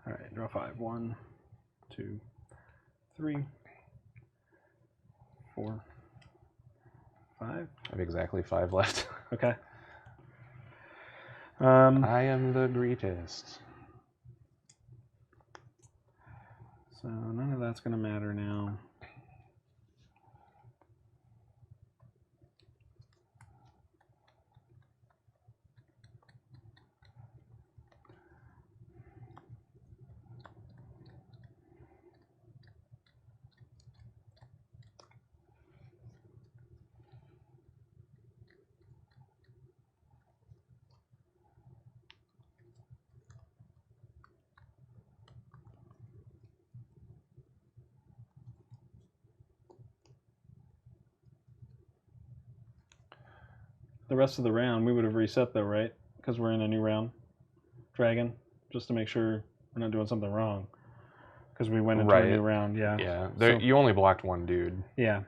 Speaker 1: All right, draw 5. 1, 2, 3, 4, 5.
Speaker 2: I have exactly 5 left.
Speaker 1: Okay.
Speaker 2: I am the greatest.
Speaker 1: So none of that's going to matter now. The rest of the round, we would have reset though, right? Because we're in a new round. Dragon, just to make sure we're not doing something wrong because we went into a new round. Yeah.
Speaker 2: Yeah. You only blocked one dude.
Speaker 1: Yeah.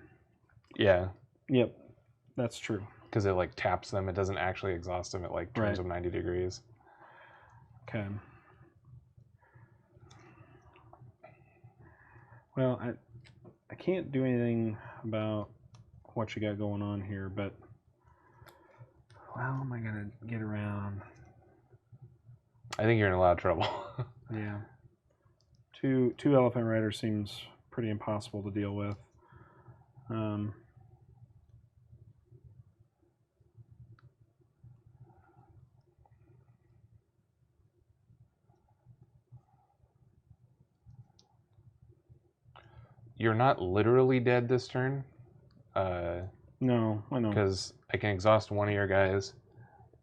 Speaker 2: Yeah.
Speaker 1: Yep. That's true.
Speaker 2: Because it like taps them. It doesn't actually exhaust them. It like turns them 90 degrees.
Speaker 1: Okay. Well, I can't do anything about what you got going on here, but how am I gonna get around?
Speaker 2: I think you're in a lot of trouble.
Speaker 1: Yeah. Two elephant riders seems pretty impossible to deal with.
Speaker 2: You're not literally dead this turn.
Speaker 1: No, I know.
Speaker 2: Because I can exhaust one of your guys,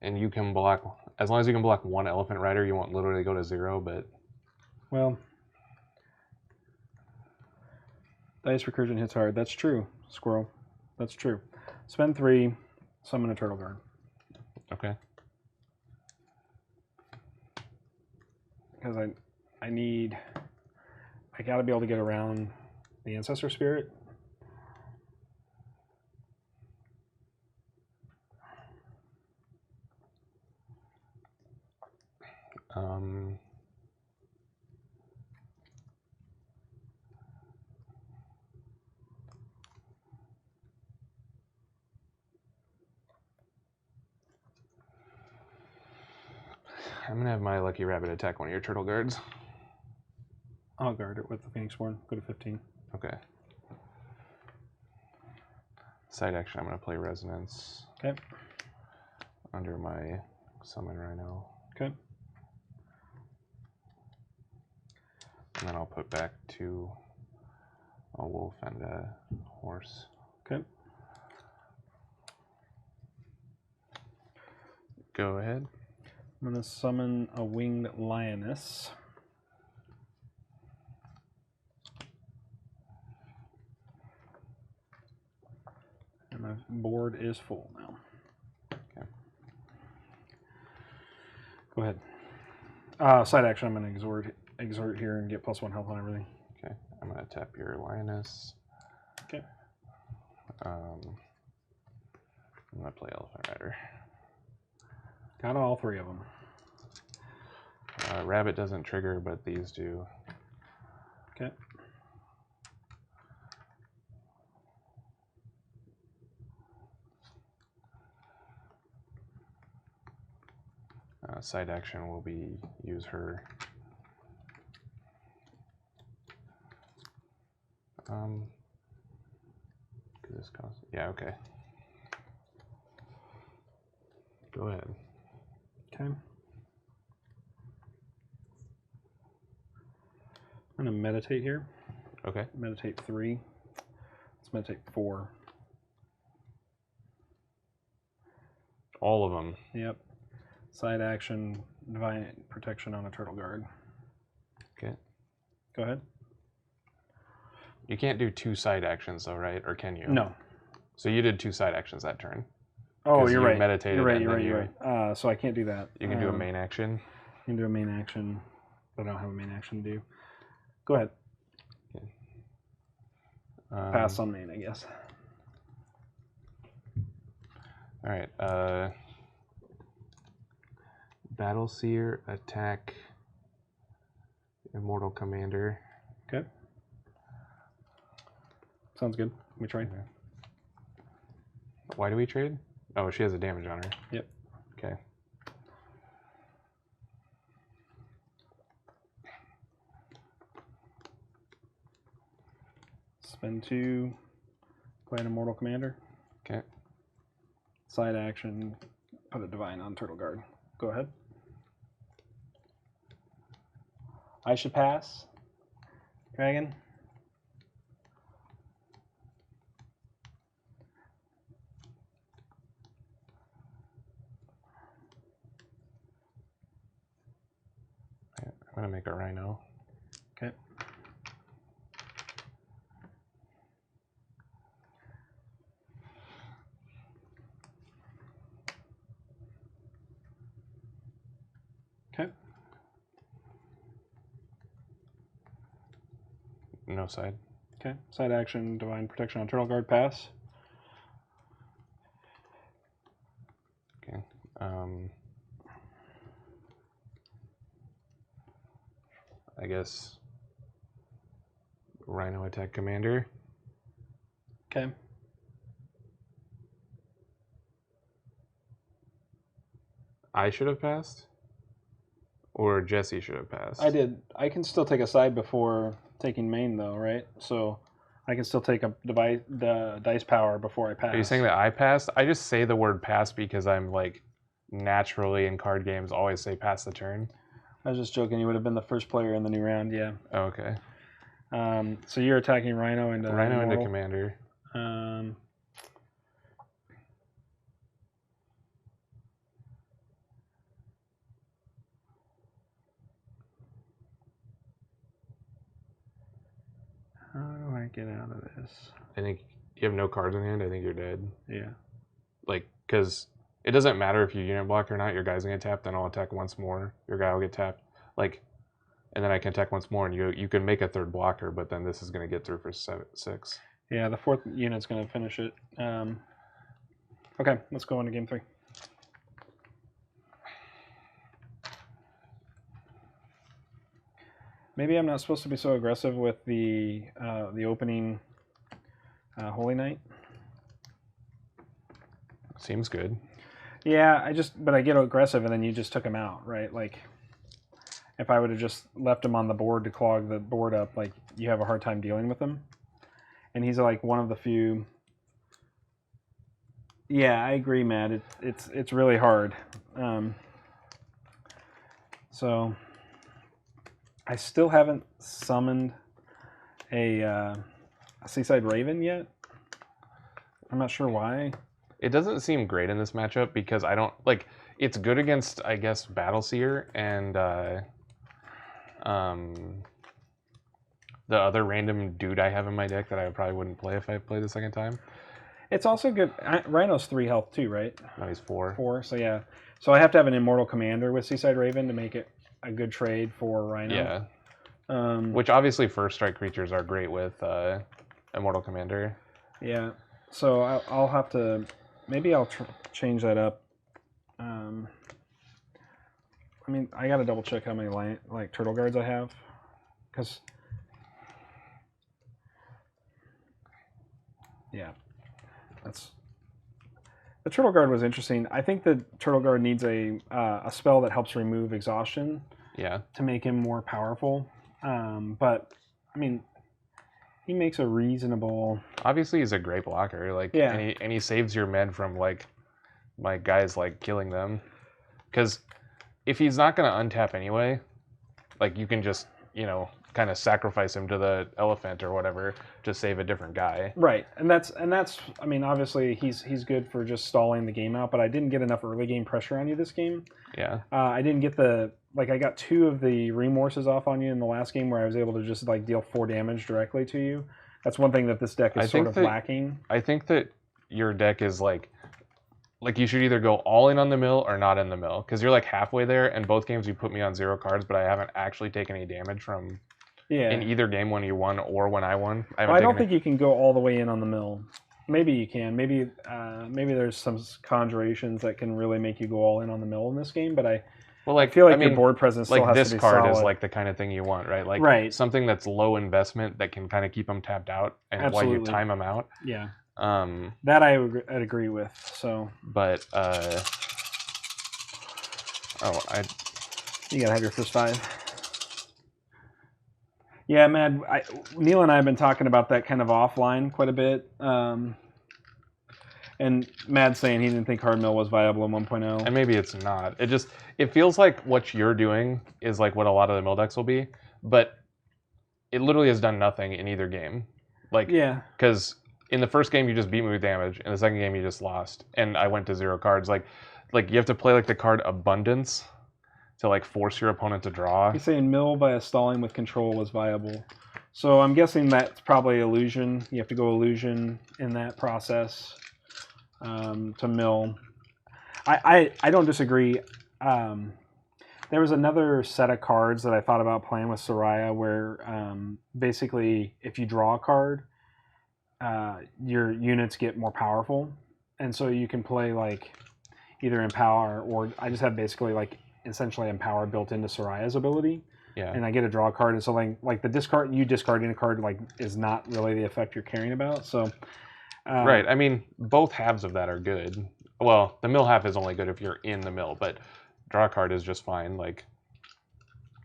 Speaker 2: and you can block. As long as you can block one elephant rider, you won't literally go to 0. But
Speaker 1: well, dice recursion hits hard. That's true, Squirrel. That's true. Spend 3, summon a turtle guard.
Speaker 2: Okay.
Speaker 1: Because I got to be able to get around the ancestor spirit.
Speaker 2: I'm gonna have my lucky rabbit attack one of your turtle guards.
Speaker 1: I'll guard it with the Phoenixborn. Go to 15.
Speaker 2: Okay. Side action, I'm gonna play Resonance.
Speaker 1: Okay.
Speaker 2: Under my Summon Rhino.
Speaker 1: Okay.
Speaker 2: And then I'll put back 2, a wolf and a horse.
Speaker 1: Okay.
Speaker 2: Go ahead.
Speaker 1: I'm going to summon a winged lioness. And my board is full now.
Speaker 2: Okay.
Speaker 1: Go ahead. Side action, I'm going to exert here and get +1 health on everything.
Speaker 2: Okay. I'm going to tap your lioness.
Speaker 1: Okay.
Speaker 2: I'm going to play Elephant Rider.
Speaker 1: Got all 3 of them.
Speaker 2: Rabbit doesn't trigger, but these do.
Speaker 1: Okay.
Speaker 2: Side action will be use her. This costs. Yeah. Okay. Go ahead.
Speaker 1: Okay. I'm going to meditate here.
Speaker 2: Okay.
Speaker 1: Meditate 3. Let's meditate 4.
Speaker 2: All of them.
Speaker 1: Yep. Side action, divine protection on a turtle guard.
Speaker 2: Okay.
Speaker 1: Go ahead.
Speaker 2: You can't do 2 side actions though, right? Or can you?
Speaker 1: No.
Speaker 2: So you did 2 side actions that turn.
Speaker 1: Oh, you're right.
Speaker 2: Meditated.
Speaker 1: You're right. So I can't do that.
Speaker 2: You can do a main action.
Speaker 1: You can do a main action, but I don't have a main action to do. Go ahead.
Speaker 2: Okay.
Speaker 1: Pass on main, I guess.
Speaker 2: All right. Battle Seer, attack Immortal Commander.
Speaker 1: Okay. Sounds good. We trade.
Speaker 2: Okay. Why do we trade? Oh, she has a damage on her.
Speaker 1: Yep.
Speaker 2: Okay.
Speaker 1: Spend 2. Play an Immortal Commander.
Speaker 2: Okay.
Speaker 1: Side action, put a divine on turtle guard. Go ahead. I should pass. Dragon.
Speaker 2: I'm gonna make a rhino.
Speaker 1: Okay. Okay.
Speaker 2: No side.
Speaker 1: Okay. Side action, Divine Protection on Turtle Guard, pass.
Speaker 2: Okay. I guess Rhino attack commander.
Speaker 1: Okay.
Speaker 2: I should have passed? Or Jesse should have passed?
Speaker 1: I did. I can still take a side before taking main, though, right? So I can still take the dice power before I pass.
Speaker 2: Are you saying that I passed? I just say the word pass because I'm like naturally in card games always say pass the turn.
Speaker 1: I was just joking. You would have been the first player in the new round, yeah.
Speaker 2: Oh, okay.
Speaker 1: So you're attacking Rhino into
Speaker 2: into commander.
Speaker 1: How do I get out of this?
Speaker 2: I think you have no cards in hand. I think you're dead.
Speaker 1: Yeah.
Speaker 2: Like, because it doesn't matter if you unit block or not. Your guy's gonna get tapped. Then I'll attack once more. Your guy will get tapped. Like, and then I can attack once more, and you can make a third blocker. But then this is gonna get through for 6.
Speaker 1: Yeah, the fourth unit's gonna finish it. Okay, let's go into game 3. Maybe I'm not supposed to be so aggressive with the opening Holy Knight.
Speaker 2: Seems good.
Speaker 1: Yeah, but I get aggressive and then you just took him out, right? Like, if I would have just left him on the board to clog the board up, like, you have a hard time dealing with him. And he's like one of the few. Yeah, I agree, Matt. It's really hard. So I still haven't summoned a Seaside Raven yet. I'm not sure why.
Speaker 2: It doesn't seem great in this matchup because I don't like. It's good against, I guess, Battleseer and the other random dude I have in my deck that I probably wouldn't play if I played the second time.
Speaker 1: It's also good. Rhino's 3 health too, right?
Speaker 2: No, he's 4.
Speaker 1: 4. So yeah. So I have to have an Immortal Commander with Seaside Raven to make it a good trade for Rhino.
Speaker 2: Yeah. Which obviously first strike creatures are great with Immortal Commander.
Speaker 1: Yeah. So I'll have to. Maybe I'll change that up. I mean, I gotta double check how many like Turtle Guards I have, because yeah, the Turtle Guard was interesting. I think the Turtle Guard needs a spell that helps remove exhaustion.
Speaker 2: Yeah.
Speaker 1: To make him more powerful, but I mean, he makes a reasonable.
Speaker 2: Obviously, he's a great blocker. Like,
Speaker 1: yeah.
Speaker 2: And he saves your men from like my guys like killing them, because if he's not gonna untap anyway, like you can just kind of sacrifice him to the elephant or whatever to save a different guy.
Speaker 1: Right, and that's I mean, obviously he's good for just stalling the game out, but I didn't get enough early game pressure on you this game.
Speaker 2: Yeah.
Speaker 1: I didn't get I got 2 of the remorses off on you in the last game where I was able to just like deal 4 damage directly to you. That's one thing that this deck is sort of lacking.
Speaker 2: I think that your deck is like you should either go all in on the mill or not in the mill, because you're like halfway there, and both games you put me on 0 cards, but I haven't actually taken any damage from in either game when you won or when I won. I
Speaker 1: don't think you can go all the way in on the mill. Maybe you can. Maybe there's some conjurations that can really make you go all in on the mill in this game, but I feel like your board presence still has to be solid.
Speaker 2: This card is like the kind of thing you want, right? Like something that's low investment that can kind of keep them tapped out and while you time them out.
Speaker 1: Yeah. That I'd agree with. So.
Speaker 2: But
Speaker 1: you gotta have your first 5. Yeah, man. Neil and I have been talking about that kind of offline quite a bit. And Mad's saying he didn't think hard mill was viable in 1.0.
Speaker 2: And maybe it's not. It feels like what you're doing is like what a lot of the mill decks will be, but it literally has done nothing in either game. Like, yeah. Because in the first game you just beat me with damage, in the second game you just lost, and I went to 0 cards. Like you have to play like the card Abundance to like force your opponent to draw.
Speaker 1: He's saying mill via stalling with control was viable. So I'm guessing that's probably illusion. You have to go illusion in that process to mill. I don't disagree. There was another set of cards that I thought about playing with Saria where basically if you draw a card, your units get more powerful. And so you can play like either Empower or I just have basically like essentially Empower built into Saria's ability.
Speaker 2: Yeah.
Speaker 1: And I get a draw card. And so like the discarding a card like is not really the effect you're caring about. So
Speaker 2: right. I mean, both halves of that are good. Well, the mill half is only good if you're in the mill, but draw a card is just fine. Like,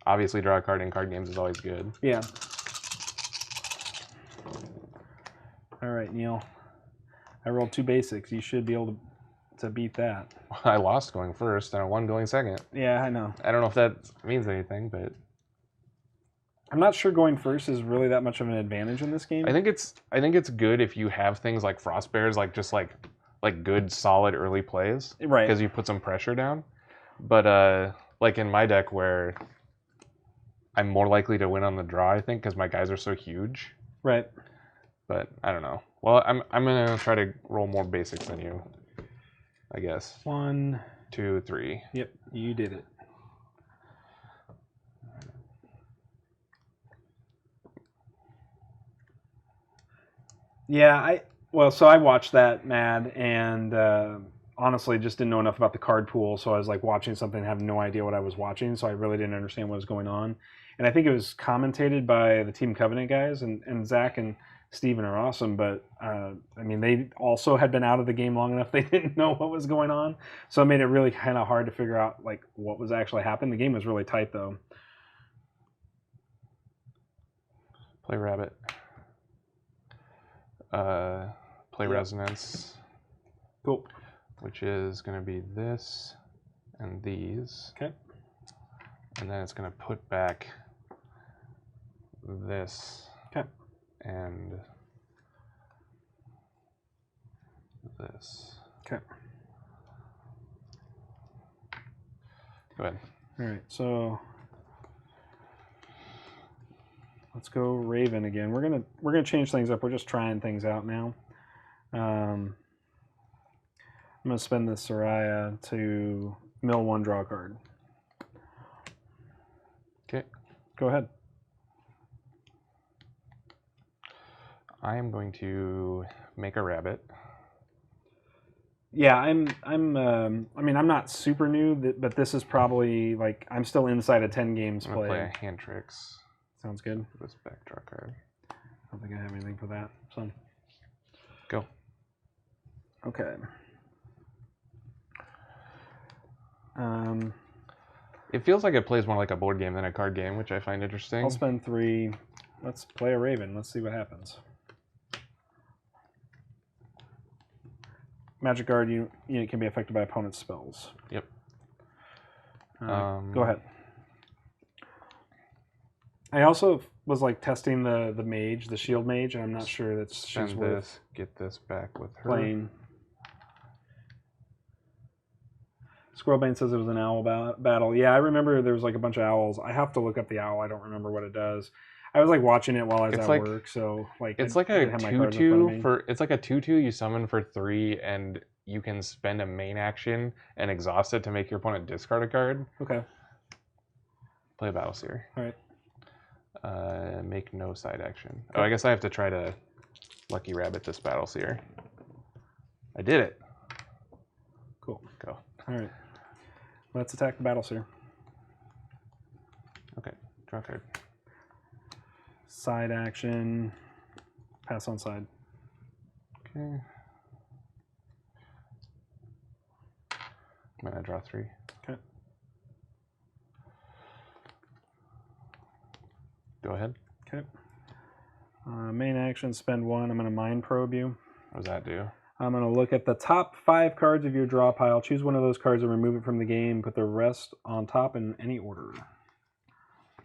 Speaker 2: obviously, draw a card in card games is always good.
Speaker 1: Yeah. All right, Neil. I rolled 2 basics. You should be able to beat that.
Speaker 2: I lost going first and I won going second.
Speaker 1: Yeah, I know.
Speaker 2: I don't know if that means anything, but
Speaker 1: I'm not sure going first is really that much of an advantage in this game.
Speaker 2: I think it's good if you have things like Frost Bears, like just like good solid early plays,
Speaker 1: right?
Speaker 2: Because you put some pressure down. But like in my deck where I'm more likely to win on the draw, I think, because my guys are so huge.
Speaker 1: Right.
Speaker 2: But I don't know. Well, I'm gonna try to roll more basics than you, I guess.
Speaker 1: 1,
Speaker 2: 2, 3.
Speaker 1: Yep, you did it. Yeah, so I watched that, Mad, and honestly just didn't know enough about the card pool, so I was like watching something and have no idea what I was watching, so I really didn't understand what was going on. And I think it was commentated by the Team Covenant guys, and Zach and Steven are awesome, but I mean, they also had been out of the game long enough they didn't know what was going on, so it made it really kind of hard to figure out like what was actually happening. The game was really tight, though.
Speaker 2: Play Rabbit. Play Resonance.
Speaker 1: Cool.
Speaker 2: Which is going to be this and these.
Speaker 1: Okay.
Speaker 2: And then it's going to put back this.
Speaker 1: Okay.
Speaker 2: And this.
Speaker 1: Okay.
Speaker 2: Go ahead.
Speaker 1: All right, so let's go Raven again. We're gonna change things up. We're just trying things out now. I'm gonna spend this Saria to mill 1 draw card.
Speaker 2: Okay.
Speaker 1: Go ahead.
Speaker 2: I am going to make a rabbit.
Speaker 1: Yeah, I mean, I'm not super new, but this is probably like I'm still inside of 10 games
Speaker 2: I'm gonna
Speaker 1: played.
Speaker 2: play a hand tricks.
Speaker 1: Sounds good.
Speaker 2: This back draw card.
Speaker 1: I don't think I have anything for that. So
Speaker 2: go.
Speaker 1: Okay.
Speaker 2: It feels like it plays more like a board game than a card game, which I find interesting.
Speaker 1: I'll spend 3. Let's play a Raven. Let's see what happens. Magic Guard unit can be affected by opponent's spells.
Speaker 2: Yep.
Speaker 1: Go ahead. I also was like testing the mage, the shield mage, and I'm not sure that she's worth
Speaker 2: get this back with her.
Speaker 1: playing. Squirrelbane says it was an owl battle. Yeah, I remember there was like a bunch of owls. I have to look up the owl. I don't remember what it does. I was like watching it while I was at work, so like
Speaker 2: it's like a 2/2 for it's like a 2/2 you summon for 3 and you can spend a main action and exhaust it to make your opponent discard a card.
Speaker 1: Okay.
Speaker 2: Play a Battle Seer.
Speaker 1: All right.
Speaker 2: Make no side action. Oh, I guess I have to try to Lucky Rabbit this Battle Seer. I did it.
Speaker 1: Cool.
Speaker 2: Go.
Speaker 1: All right. Let's attack the Battle Seer.
Speaker 2: Okay. Draw a card.
Speaker 1: Side action. Pass on side.
Speaker 2: Okay. I'm gonna draw 3.
Speaker 1: Okay.
Speaker 2: Go ahead.
Speaker 1: Okay. Main action, spend 1. I'm going to Mind Probe you.
Speaker 2: What does that do?
Speaker 1: I'm going to look at the top 5 cards of your draw pile. Choose one of those cards and remove it from the game. Put the rest on top in any order.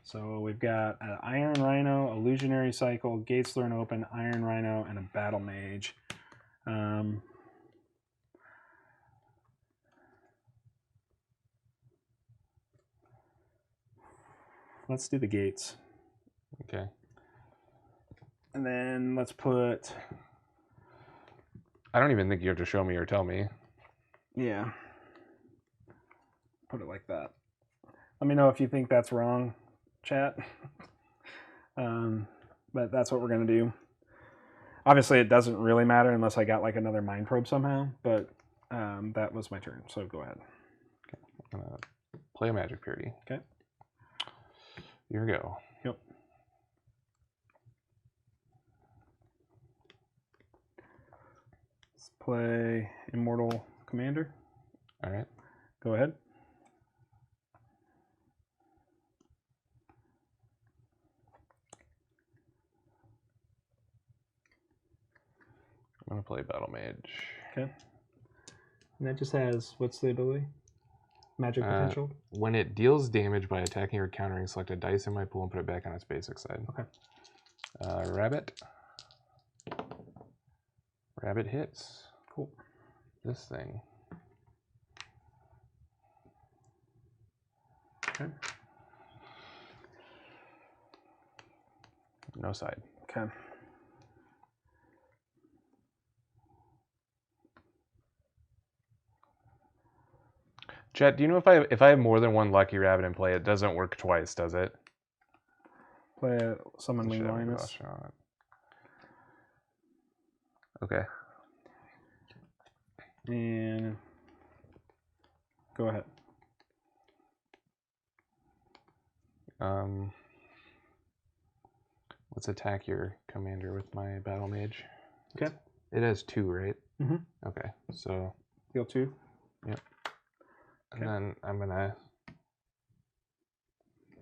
Speaker 1: So we've got an Iron Rhino, Illusionary Cycle, Gates Thrown Open, Iron Rhino, and a Battle Mage. Let's do the gates.
Speaker 2: Okay.
Speaker 1: And then let's put...
Speaker 2: I don't even think you have to show me or tell me.
Speaker 1: Yeah. Put it like that. Let me know if you think that's wrong, chat. But that's what we're going to do. Obviously, it doesn't really matter unless I got like another mind probe somehow, but that was my turn, so go ahead.
Speaker 2: Okay. I'm going to play a Magic Purity.
Speaker 1: Okay.
Speaker 2: Here we go.
Speaker 1: Yep. Let's play Immortal Commander.
Speaker 2: All right.
Speaker 1: Go ahead.
Speaker 2: I'm going to play Battle Mage.
Speaker 1: Okay. And that just has, what's the ability? Magic potential?
Speaker 2: When it deals damage by attacking or countering, select a dice in my pool and put it back on its basic side.
Speaker 1: Okay.
Speaker 2: Rabbit. Rabbit hits.
Speaker 1: Cool.
Speaker 2: This thing.
Speaker 1: Okay.
Speaker 2: No side.
Speaker 1: Okay.
Speaker 2: Chet, do you know if I have more than one Lucky Rabbit in play, it doesn't work twice, does it?
Speaker 1: Play a Summon Winged Lioness.
Speaker 2: Okay.
Speaker 1: And go ahead.
Speaker 2: Let's attack your commander with my Battle Mage.
Speaker 1: Okay.
Speaker 2: It has 2, right?
Speaker 1: Mm-hmm.
Speaker 2: Okay, so...
Speaker 1: Deal 2?
Speaker 2: Yep.
Speaker 1: Okay.
Speaker 2: And then I'm going to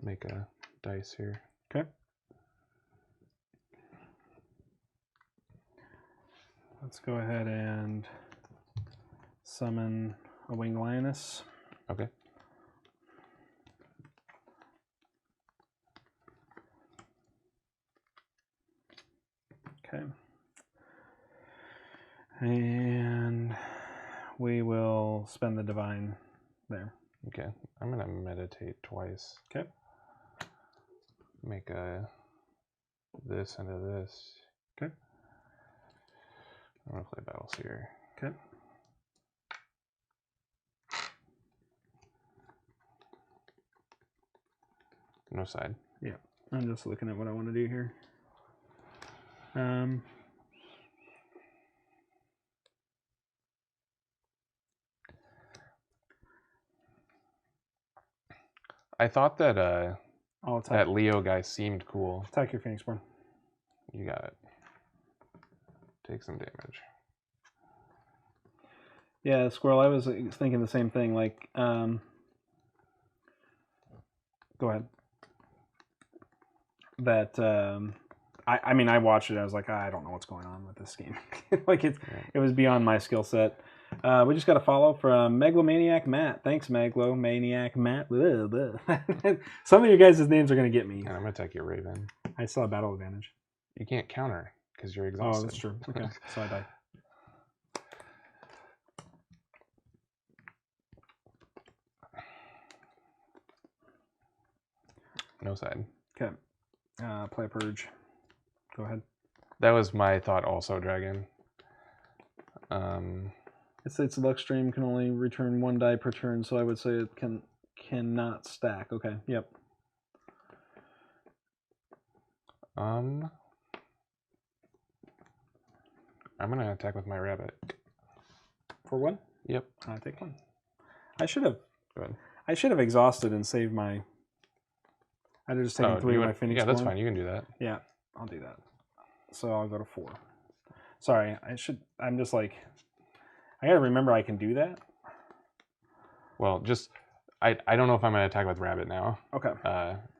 Speaker 2: make a dice here.
Speaker 1: Okay. Let's go ahead and summon a Winged Lioness.
Speaker 2: Okay.
Speaker 1: Okay. And we will spend the Divine there.
Speaker 2: Okay. I'm going to meditate twice.
Speaker 1: Okay.
Speaker 2: Make a this into this.
Speaker 1: Okay.
Speaker 2: I'm going to play Battle Seer.
Speaker 1: Okay.
Speaker 2: No side.
Speaker 1: Yeah. I'm just looking at what I want to do here.
Speaker 2: I thought that
Speaker 1: I'll attack.
Speaker 2: that Leo guy seemed cool.
Speaker 1: Attack your Phoenixborn.
Speaker 2: You got it. Take some damage.
Speaker 1: Yeah, Squirrel, I was thinking the same thing. Like, go ahead. That, I mean, I watched it. I was like, I don't know what's going on with this game. Like, it was beyond my skill set. We just got a follow from Megalomaniac Matt. Thanks, Megalomaniac Matt. Some of you guys' names are going to get me.
Speaker 2: And I'm going to attack your Raven.
Speaker 1: I still have battle advantage.
Speaker 2: You can't counter because you're exhausted.
Speaker 1: Oh, that's true. Okay, so I die.
Speaker 2: No side.
Speaker 1: Okay. Play a Purge. Go ahead.
Speaker 2: That was my thought also, Dragon.
Speaker 1: It states Luck Stream can only return 1 die per turn, so I would say it cannot stack. Okay, yep.
Speaker 2: I'm going to attack with my Rabbit.
Speaker 1: For 1?
Speaker 2: Yep.
Speaker 1: I take 1. I should have...
Speaker 2: Go ahead.
Speaker 1: I should have exhausted and saved my... I'd have just taken 3 of my Phoenix.
Speaker 2: Yeah, that's fine. You can do that.
Speaker 1: Yeah, I'll do that. So I'll go to 4. Sorry, I'm just like... I gotta remember I can do that.
Speaker 2: Well, just... I don't know if I'm going to attack with Rabbit now.
Speaker 1: Okay.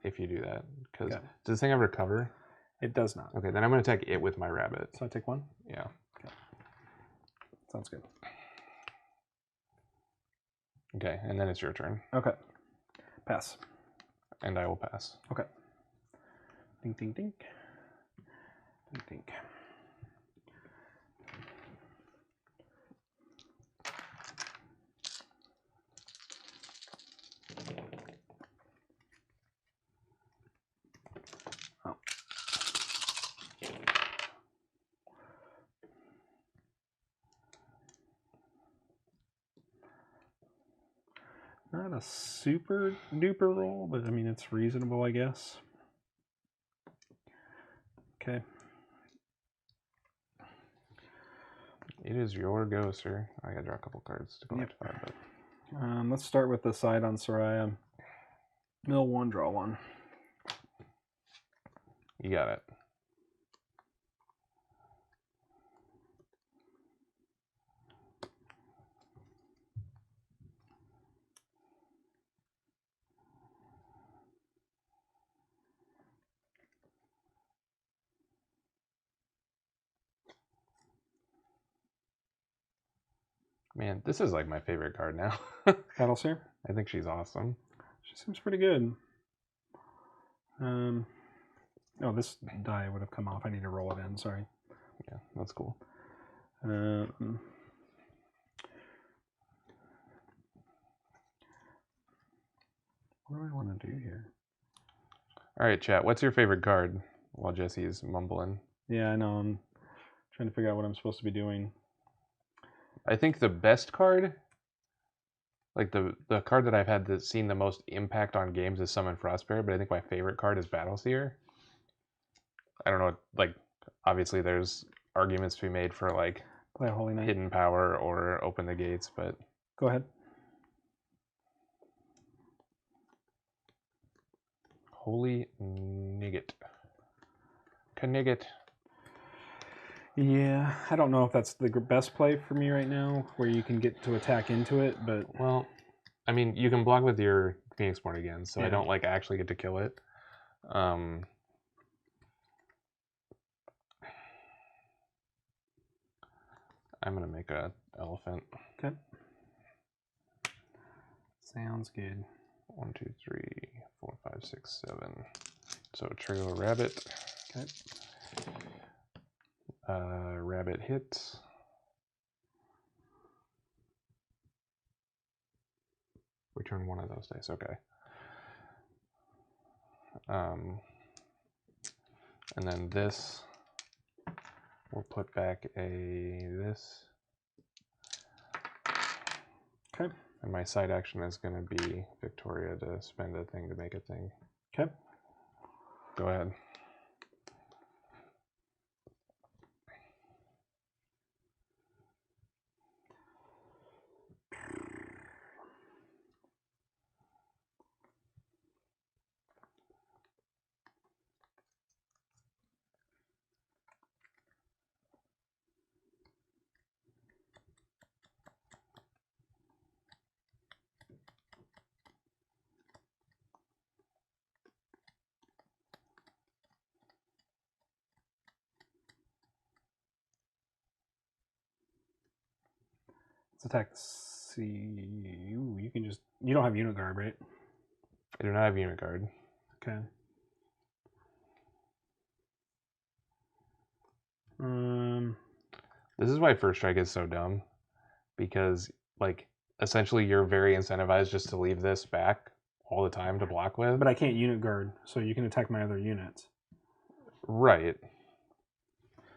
Speaker 2: If you do that. Because does this thing have recover?
Speaker 1: It does not.
Speaker 2: Okay, then I'm going to attack it with my Rabbit.
Speaker 1: So I take 1?
Speaker 2: Yeah.
Speaker 1: Okay. Sounds good.
Speaker 2: Okay, and then it's your turn.
Speaker 1: Okay. Pass.
Speaker 2: And I will pass.
Speaker 1: Okay. Ding, ding, ding. Ding, ding. Oh. Not a super duper roll, but I mean, it's reasonable, I guess. Okay.
Speaker 2: It is your go, sir. I gotta draw a couple cards to go up to 5. But...
Speaker 1: let's start with the side on Saria. Mill 1, draw 1.
Speaker 2: You got it. Man, this is like my favorite card now.
Speaker 1: Battleseer?
Speaker 2: I think she's awesome.
Speaker 1: She seems pretty good. Oh, this die would have come off. I need to roll it in, sorry.
Speaker 2: Yeah, that's cool.
Speaker 1: What do I want to do here?
Speaker 2: All right, chat. What's your favorite card? While Jesse's mumbling.
Speaker 1: Yeah, I know. I'm trying to figure out what I'm supposed to be doing.
Speaker 2: I think the best card, like the card that I've had that's seen the most impact on games is Summon Frostbear, but I think my favorite card is Battleseer. I don't know, like, obviously there's arguments to be made for, like,
Speaker 1: play a Holy Knight,
Speaker 2: Hidden Power or Open the Gates, but...
Speaker 1: Go ahead.
Speaker 2: Holy Nigget. Knigget.
Speaker 1: Yeah, I don't know if that's the best play for me right now, where you can get to attack into it, but...
Speaker 2: Well, I mean, you can block with your Phoenixborn again, so
Speaker 1: yeah.
Speaker 2: I don't, like, actually get to kill it. I'm gonna make a elephant.
Speaker 1: Okay. Sounds good.
Speaker 2: 1, 2, 3, 4, 5, 6, 7. So trail a rabbit.
Speaker 1: Okay.
Speaker 2: Rabbit hits. Return one of those dice. Okay. And then this. We'll put back this.
Speaker 1: Okay.
Speaker 2: And my side action is going to be Victoria to spend a thing to make a thing.
Speaker 1: Okay.
Speaker 2: Go ahead.
Speaker 1: Let's attack the sea. Ooh, you can just... You don't have unit guard, right?
Speaker 2: I do not have unit guard.
Speaker 1: Okay.
Speaker 2: This is why First Strike is so dumb. Because, like, essentially you're very incentivized just to leave this back all the time to block with.
Speaker 1: But I can't unit guard, so you can attack my other units.
Speaker 2: Right.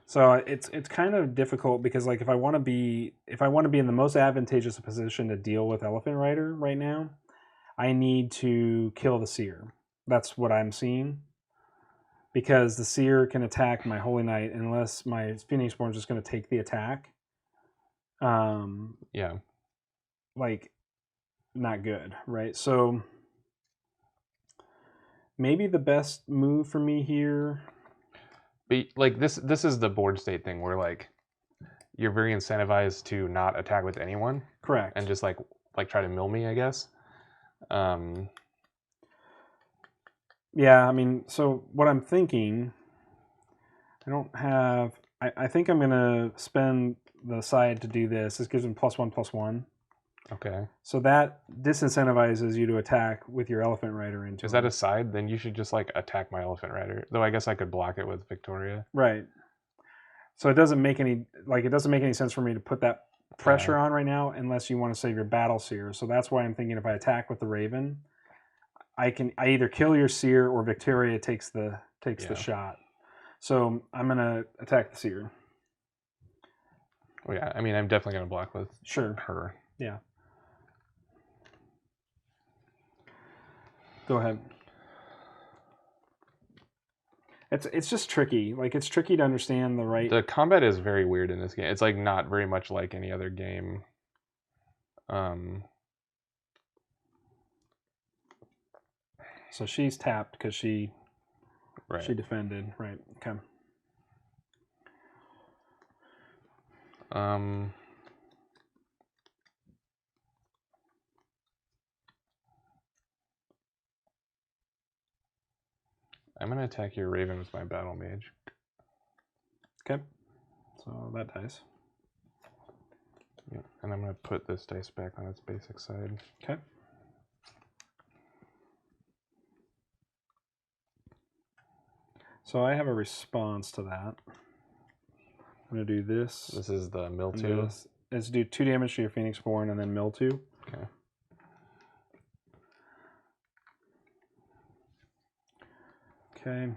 Speaker 1: So it's kind of difficult because, like, if I want to be in the most advantageous position to deal with Elephant Rider right now, I need to kill the Seer. That's what I'm seeing. Because the Seer can attack my Holy Knight unless my Phoenixborn is just going to take the attack.
Speaker 2: Yeah.
Speaker 1: Like, not good, right? So maybe the best move for me here...
Speaker 2: But, like, this is the board state thing where, like, you're very incentivized to not attack with anyone.
Speaker 1: Correct.
Speaker 2: And just, like try to mill me, I guess.
Speaker 1: Yeah, I mean, so what I'm thinking, I don't have... I think I'm going to spend the side to do this. This gives him +1/+1.
Speaker 2: Okay.
Speaker 1: So that disincentivizes you to attack with your Elephant Rider into
Speaker 2: Is that a side? Then you should just, like, attack my Elephant Rider. Though I guess I could block it with Victoria.
Speaker 1: Right. So it doesn't make any sense for me to put that pressure on right now unless you want to save your Battleseer. So that's why I'm thinking if I attack with the Raven, I either kill your Seer or Victoria takes the shot. So I'm gonna attack the Seer.
Speaker 2: Well, yeah, I mean, I'm definitely gonna block with
Speaker 1: sure
Speaker 2: her.
Speaker 1: Yeah. Go ahead. It's just tricky. Like, it's tricky to understand the right...
Speaker 2: The combat is very weird in this game. It's like not very much like any other game.
Speaker 1: So she's tapped because she defended. Right. Okay.
Speaker 2: I'm going to attack your Raven with my Battle Mage.
Speaker 1: Okay. So that dice.
Speaker 2: Yep. And I'm going to put this dice back on its basic side.
Speaker 1: Okay. So I have a response to that. I'm going to do this.
Speaker 2: This is the mill 2.
Speaker 1: Let's do 2 damage to your Phoenix Born and then mill 2.
Speaker 2: Okay.
Speaker 1: Okay.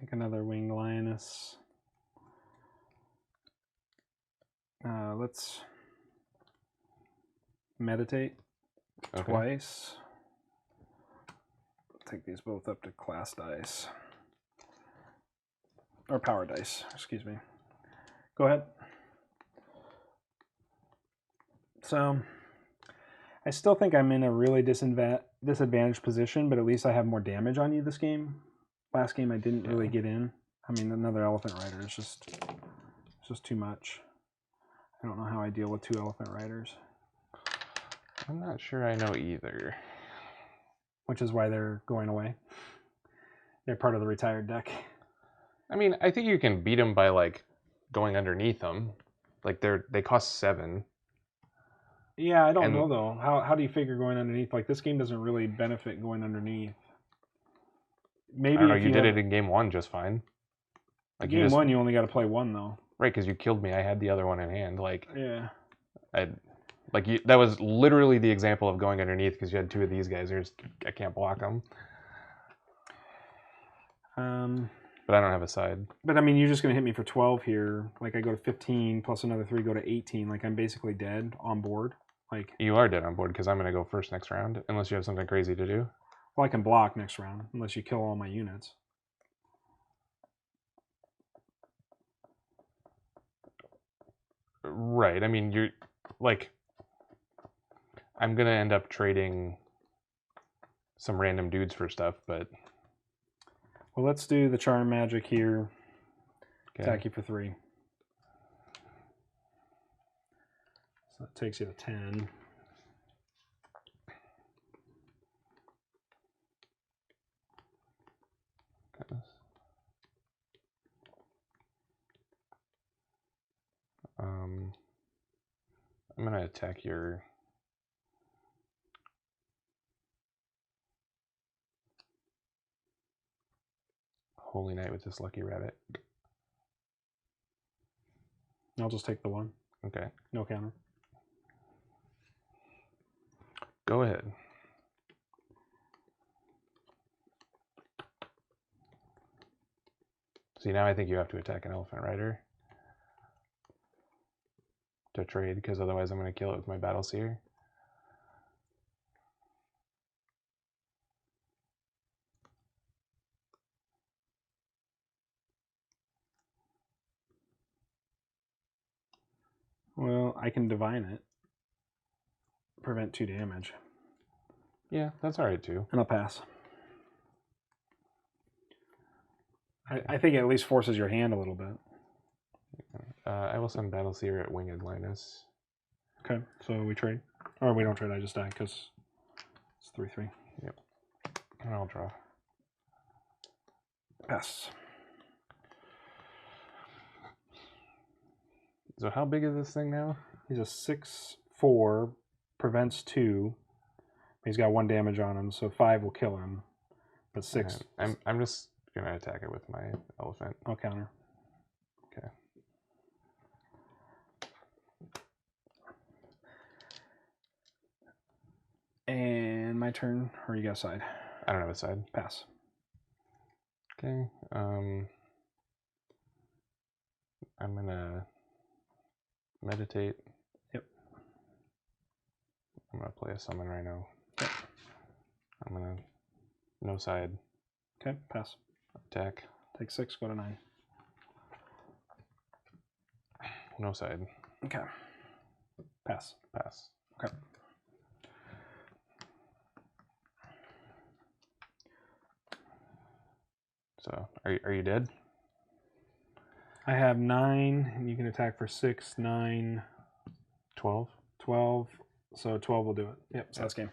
Speaker 1: Make another Winged Lioness. Let's meditate twice. Take these both up to class dice. Or power dice, excuse me. Go ahead. So, I still think I'm in a really disadvantaged position, but at least I have more damage on you this game. Last game I didn't really get in. I mean, another Elephant Rider is just too much. I don't know how I deal with 2 Elephant Riders.
Speaker 2: I'm not sure I know either.
Speaker 1: Which is why they're going away. They're part of the retired deck.
Speaker 2: I mean, I think you can beat them by, like, going underneath them. Like, they cost 7.
Speaker 1: Yeah, I don't know, though. How do you figure going underneath? Like, this game doesn't really benefit going underneath. Maybe
Speaker 2: I don't know, you did it in game 1 just fine.
Speaker 1: Like, game 1, you only got to play 1, though.
Speaker 2: Right, because you killed me. I had the other one in hand. Like,
Speaker 1: yeah.
Speaker 2: That was literally the example of going underneath because you had 2 of these guys. I can't block them. But I don't have a side.
Speaker 1: But I mean, you're just going to hit me for 12 here. Like, I go to 15 plus another 3, go to 18. Like, I'm basically dead on board. Like,
Speaker 2: you are dead on board because I'm going to go first next round unless you have something crazy to do.
Speaker 1: Well, I can block next round unless you kill all my units.
Speaker 2: Right. I mean, you're like, I'm going to end up trading some random dudes for stuff, but...
Speaker 1: Well, let's do the Charm Magic here.
Speaker 2: Okay.
Speaker 1: Attack you for 3. So that takes you to 10.
Speaker 2: I'm going to attack your... Holy Knight with this Lucky Rabbit.
Speaker 1: I'll just take the 1.
Speaker 2: Okay.
Speaker 1: No counter.
Speaker 2: Go ahead. See, now I think you have to attack an Elephant Rider to trade, because otherwise I'm going to kill it with my Battle Seer.
Speaker 1: Well, I can Divine it. Prevent 2 damage.
Speaker 2: Yeah, that's alright too.
Speaker 1: And I'll pass. I think it at least forces your hand a little bit.
Speaker 2: I will send Battle Seer at Winged Linus.
Speaker 1: Okay, so we trade. Or we don't trade, I just die because it's 3/3.
Speaker 2: Yep. And I'll draw.
Speaker 1: Pass.
Speaker 2: So how big is this thing now?
Speaker 1: He's a 6/4, prevents 2. He's got 1 damage on him, so 5 will kill him. But 6...
Speaker 2: Right. I'm just going to attack it with my elephant.
Speaker 1: I'll counter.
Speaker 2: Okay.
Speaker 1: And my turn, or you got a side?
Speaker 2: I don't have a side.
Speaker 1: Pass.
Speaker 2: Okay. I'm gonna meditate.
Speaker 1: Yep.
Speaker 2: I'm gonna play a summon right now. Yep. I'm gonna no side.
Speaker 1: Okay, pass.
Speaker 2: Attack.
Speaker 1: Take 6, go to 9.
Speaker 2: No side.
Speaker 1: Okay. Pass.
Speaker 2: Pass.
Speaker 1: Okay.
Speaker 2: So, are you dead?
Speaker 1: I have 9, and you can attack for 6, 9,
Speaker 2: 12.
Speaker 1: 12. So 12 will do it. Yep, so that's game.